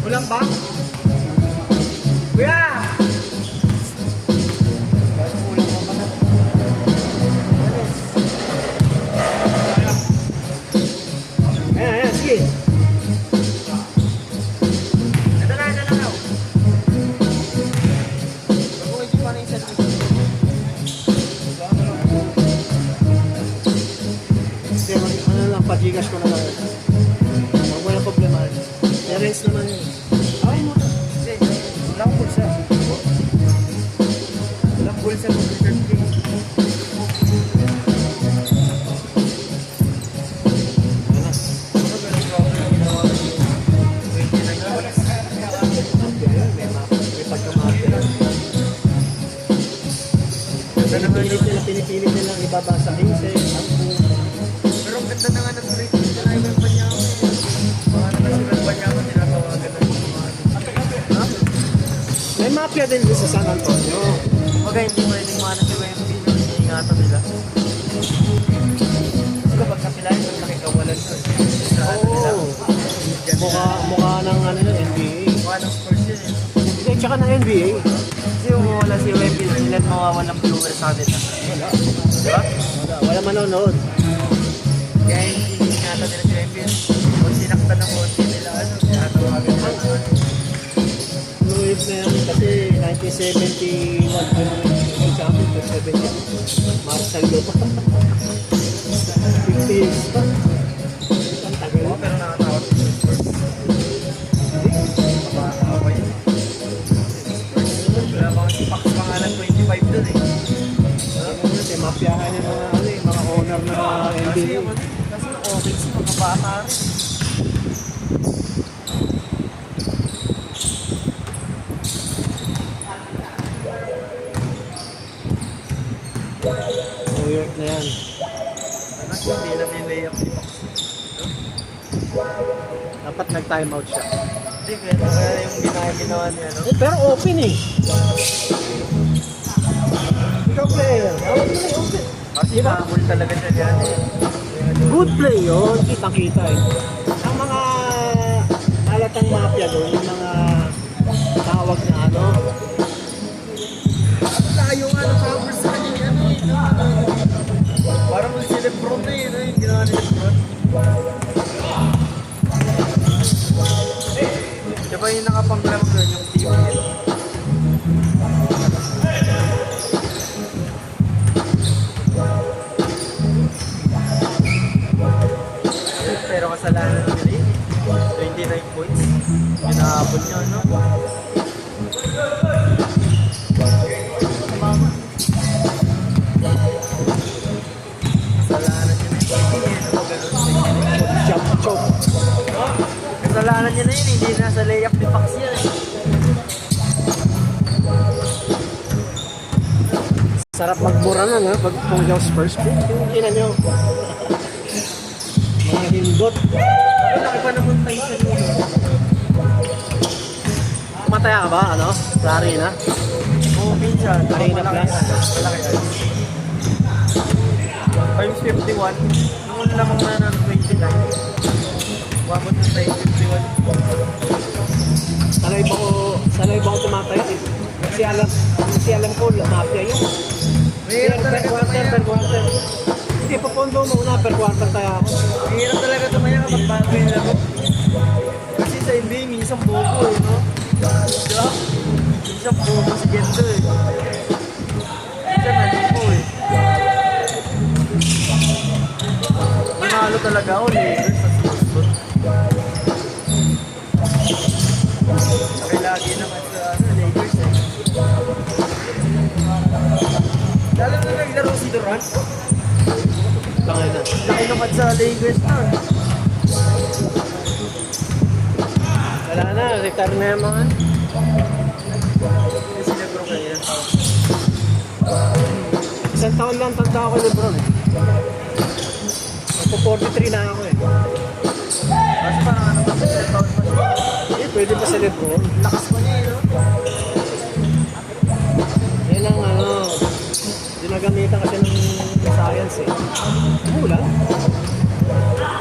Kulang ba? Kuya! Ayan, ayan, sige. Ito na, ito na. Hindi, ano lang, pag-gigas ko na lang. Huwag mo na problema. Parents naman yun. Ay mo na. Hindi, wala akong bulsa. Wala akong bulsa ng research game. Pinipilit nilang ibabasa hinse. Pero ang ganda na nga ng trade nila na yung panyaman. Mga nakasilang panyaman tinatawagan ng mga May mafia din sa San Antonio. Huwag hindi pwedeng mana si WMP yung ingatan nila. Kasi kapag kapilayan, pag nakikawalan yun. Oo. Mukha ng ano yun, NBA. Mukha ng sports yun eh. Hindi, tsaka ng NBA. Kasi yung wala si WMP, ilan mawawalang viewers sa atin. Wala. Diba? Wala manonood. Kaya hindi ingatan nila si WMP. Pag sinaktan ng konti nila, ano, tinatawagan nila. Fluid na yan kasi 1971 World Champion to 70. Marcel Lopa. 50 years pa. Ang tagal. Oo, pero nakatawa si sports. Nakatawa yun. Wala bang si Pax pa nga ng 25 dun eh. Kasi mafiahan yung mga, ano, yung mga owner ng mga Kasi NBA. yung okay si mga bata rin. New York na yan. Anak, hindi na may layup si Pax. Dapat nag-time out siya. Hindi, kaya yung ginawa niya, no? Pero open eh. Ikaw player. Dapat mo na open. Kasi nakakul talaga siya dyan eh. Good play yun. Kitang-kita eh. Ang mga halatang mafia doon, yung mga tawag na ano. Tayo nga ng covers sa kanya yan eh. Parang si Lebron na yun, yung ginawa ni Lebron. Diba yung nakapanglam doon yung team niya? Pero kasalanan nila yun. 29 points. Pinahabol niya, no? Kasalanan niya na yun. Hindi niya na ganun. Jump choke. Kasalanan niya na yun. Hindi nasa layup ni Pax yan eh. Sarap magbura na nga pag pumunta sa first pick. Tingnan nyo. Mga hindot. Pero laki pa naman tayo sa nilo. Mataya ka ba? Ano? Lari na? Oo, minsan. Marina Malaki Plus. yan. Malaki yan. Times 51. Noon lamang na ng 29. Wabot na tayo 51. Sanay ba ako tumatayo eh. Kasi alam ko, mafia yun. Mahirap talaga tumaya. Per quarter. Hindi, papondo mo una, per quarter tayo ako. Mahirap talaga tumaya kapag bago yung laro. Kasi sa NBA, minsan bobo eh, no? Diba? Minsan bobo si Gento eh. Minsan nalipo eh. Nanalo talaga ako, Lakers sa Houston. Kaya lagi naman sa Lakers eh. Lalo na naglaro si Durant. Tangay na. Laki naman sa Lakers na. Wala na, retire na yung mga. Kasi nag-grow kanina. Isang taon lang tanda ako ni Lebron eh. Ako 43 na ako eh. Kasi parang ano kasi sa taon pa siya. Eh, pwede pa sa Lebron. Lakas pa niya eh, no? Yan ang ano, ginagamitan kasi ng science eh. Kulang.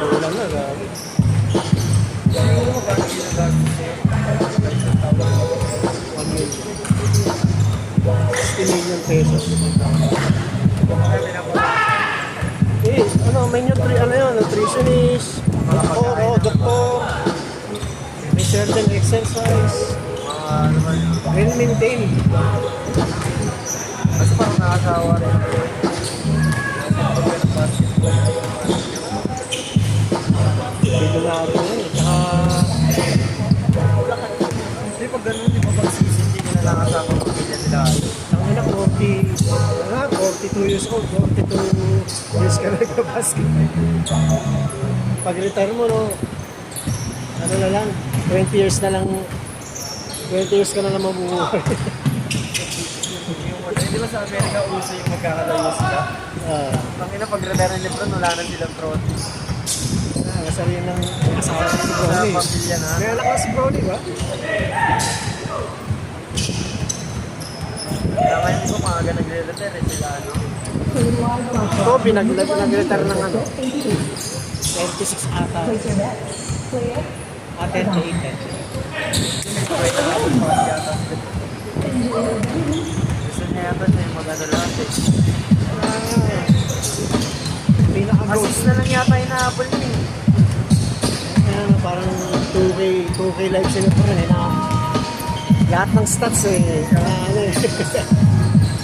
Kulang na, grabe. Siguro mo ba ginagamit siya? 1 million. 60 million pesos. Kaya pinakuha. Eh, ano, may ano yun, nutritionist, doktor, doktor. May certain exercise. Mga ano man. Well maintained. Kasi parang nakasawa rin. Dito na ako yun eh. Tsaka, Hindi pag ganun, di ba pag season, hindi nila nakasama ang pamilya nila. ang ina, 42 years old, 42 years ka nagka-basket. Pag retire mo, no, ano na lang, 20 years na lang, 20 years ka na lang mabubuhay. Hindi ba sa Amerika uso yung magkakalayo sila? Tangina pag retire ng Lebron, wala na silang trophy. Kasali ng asawa si Sa Brownie. pamilya na. May anak ka si Brownie ba? Kaya ngayon di ba maaga nagre-retire eh, sila ano? Kobe, nag-retire ng ano? 26 ata. Place your bets. Play it. 38. Wait, nakapagpas yata sila. Gusto niya yata siya yung mag-ano lahat eh. Pinaka-goals. Assist na lang yata inaabol niya eh. Ano, parang 2K live sila pa rin eh. Na, lahat ng stats eh. Ano eh.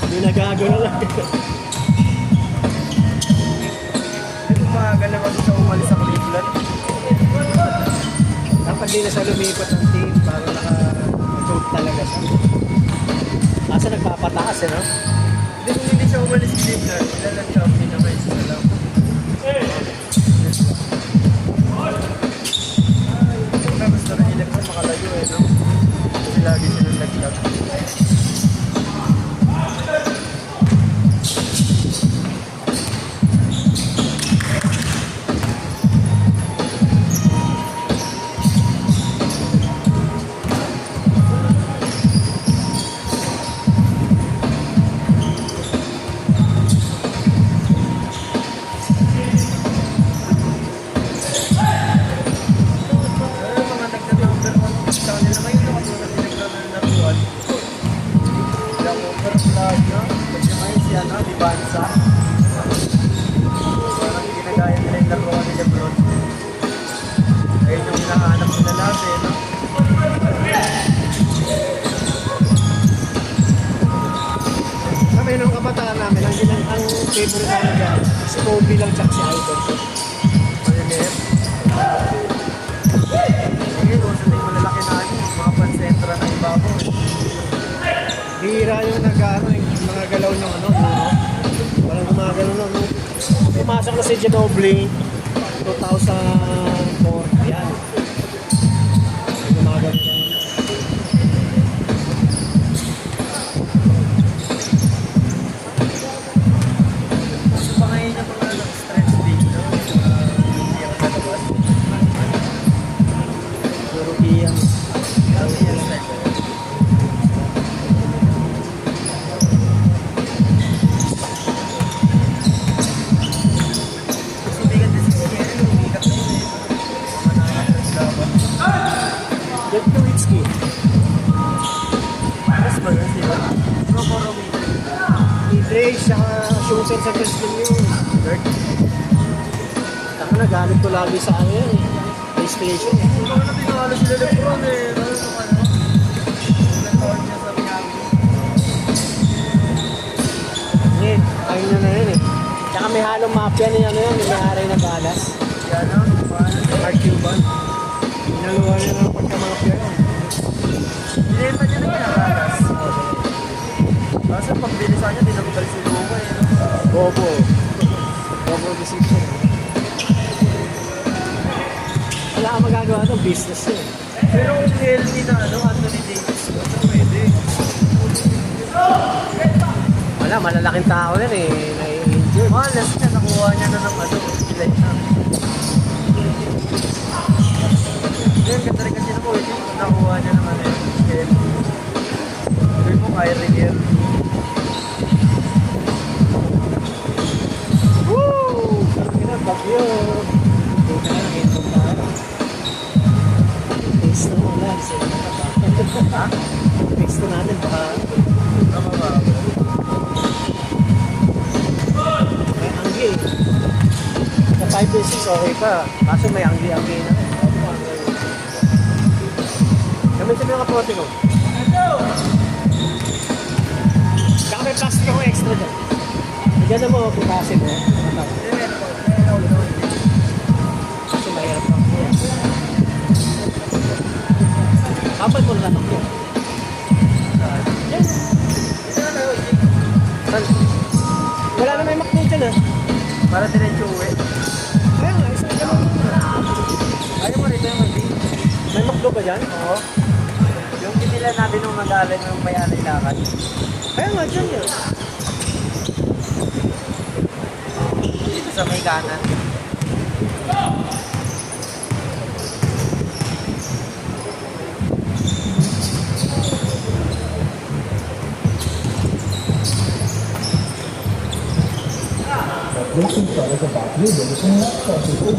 Ginagago na lang. Ito maaga na kasi siya umalis sa Cleveland. Dapat di na siya lumipat ng team para naka-joke talaga siya. Kasi nagpapataas eh, no? Hindi kung hindi siya umalis sa Cleveland, sila lang champion na may sila lang. Gusto na nila kung makalayo eh, no? Kasi lagi silang laglag. Pero mga nagka-number 1 sa kanila ngayon na kasi nagka-number na nakuhan. Yung overflow, no? Kasi ngayon si ano, di Bansa. Parang ginagaya nila yung laruan ni Lebron. Ayun yung hinahanap nila lahat eh, no? Kami nung kabataan namin, ang favorite namin dyan, si Kobe lang tsaka si Iverson. Malimit. Ngayon, kung sila yung malalaki na ano, mga pansentra na ibabaw. Bihira yung nag-ano, yung mga galaw ng ano, no? Walang gumagalaw no? Pumasok na si Ginobili, 2004, yan. Gumagalaw ng Gusto pa ngayon yung mga stretch big, no? Hindi ang kalabas. European. Kasi yung stretch. Kasi bigat din si Sierra, umikat na yun eh. Mananap ng laban. Jeff Nowitzki. Mas ba yun sila? Robo-robo. Drake, saka shooter sa first game yun. Dirk. Taka na, gamit ko lagi sa ano yan eh. PlayStation eh. Kung ano pinakala sila Lebron eh. Ano yung ano? Ilang taon niya sa Miami. Eh, ayun na na yun eh. Tsaka may halong mafia ni ano yun, may may-ari na balas. Yan o, paano? Mark Cuban. Inaluwa niya ng pagka-mafia yun. Binenta niya na pinakalas. Kaso pagbilisan niya, dinagdal si Luma eh. No? Bobo. Bobo decision. Wala kang magagawa ito, business yun. Pero kung healthy na ano, Anthony Davis, ano pwede? Wala, malalaking tao yan eh. Nai-injured. Malas niya, nakuha niya na ng ano, light na. Yun, ganda rin kasi nakuha niya. Nakuha niya naman eh. Kaya, sabi mo, kaya rin yan. Woo! Sabi na, bagyo. Dito na, nakita tayo. Taste na wala. Ha? Taste na natin, baka Tama ba? may anggi. Sa 5 days okay pa. Kaso may anggi-anggi na. Kami sabi ng kapote ko. Saka may plastic ako extra dyan. Diyan na mo, putasin mo. Kasi mahirap lang po. Kapal mo na lang ako. Yan. Saan? Wala na may makdo dyan ah. Para diretso uwi. Kaya nga, isa ka lang. Ayaw mo rin yung mag-bing. May makdo ba dyan? Oo. Yung pinila natin nung mag-aalan yung may-alay lakad. Kaya nga, dyan yan. Dito sa may kanan. Racing car is about you, but it's not possible.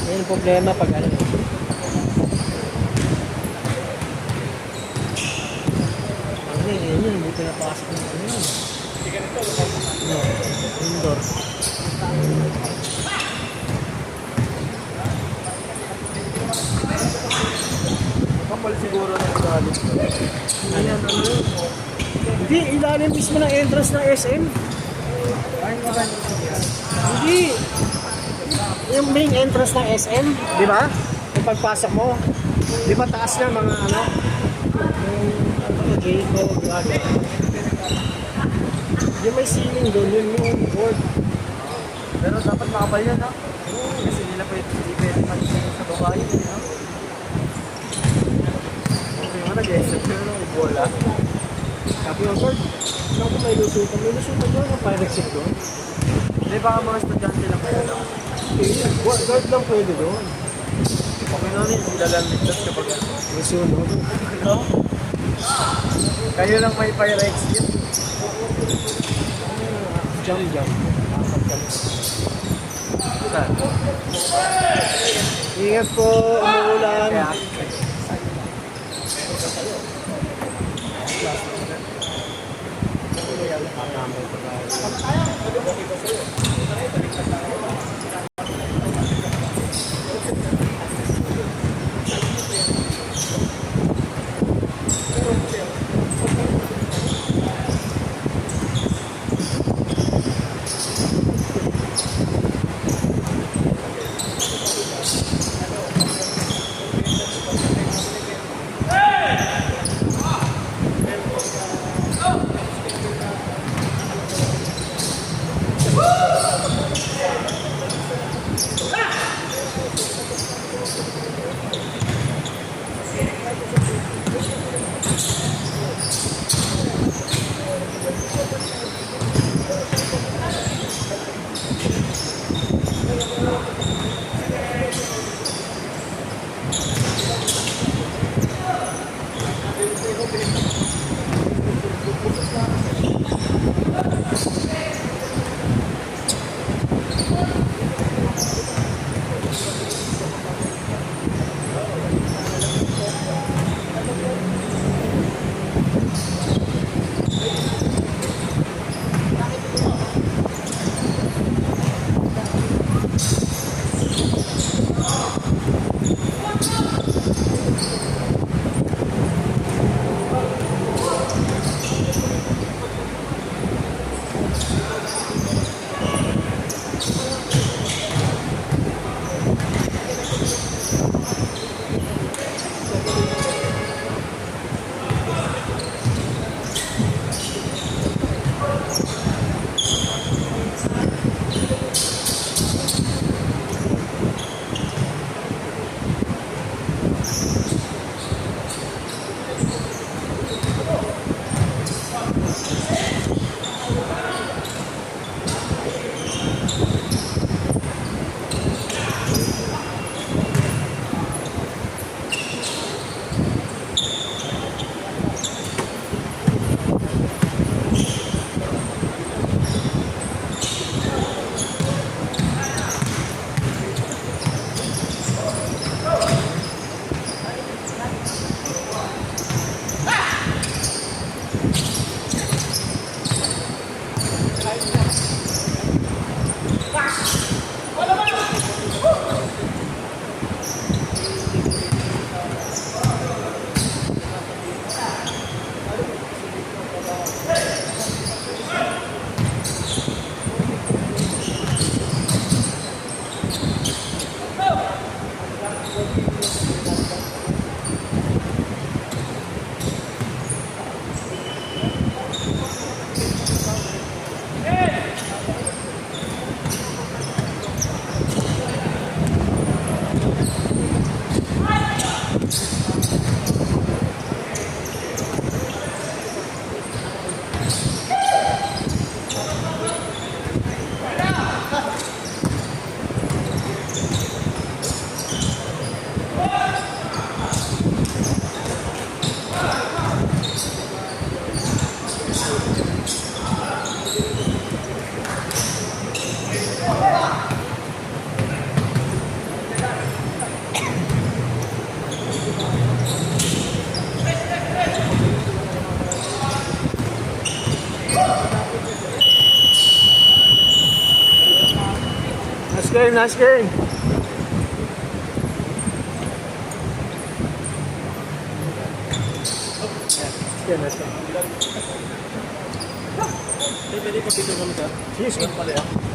Yan yung problema pag ano. Ano yun, hindi pinapasok ng ano yun. No, indoor. Kapal siguro na yung galit ko. Ano yun? Hindi, ilalim mismo ng entrance ng SM. Ay, naman. Hindi. Yung main entrance ng SM, di ba? Yung pagpasok mo, di ba taas na mga ano? Yung gate mo, grabe. Yung may ceiling doon, yun yung board. Pero dapat makapal yan, ha? Kasi nila hindi pwede mag-sing sa babae, no? Okay mo, nag-esep ko yung bola. Sabi ko, Lord, saan ko may lusutan? May lusutan doon, yung fire exit doon. Hindi, baka mga estudyante lang kayo, no? Guard lang pwede doon. Okay na rin, sila lang ligtas kapag ano. May sunod. No? Kayo lang may fire exit. Jump. Saan? Ingat po, umuulan. Kaya, Nice game, nice game. Yeah, nice game. Pwede pa dito kami ka? Yes, Pala yan.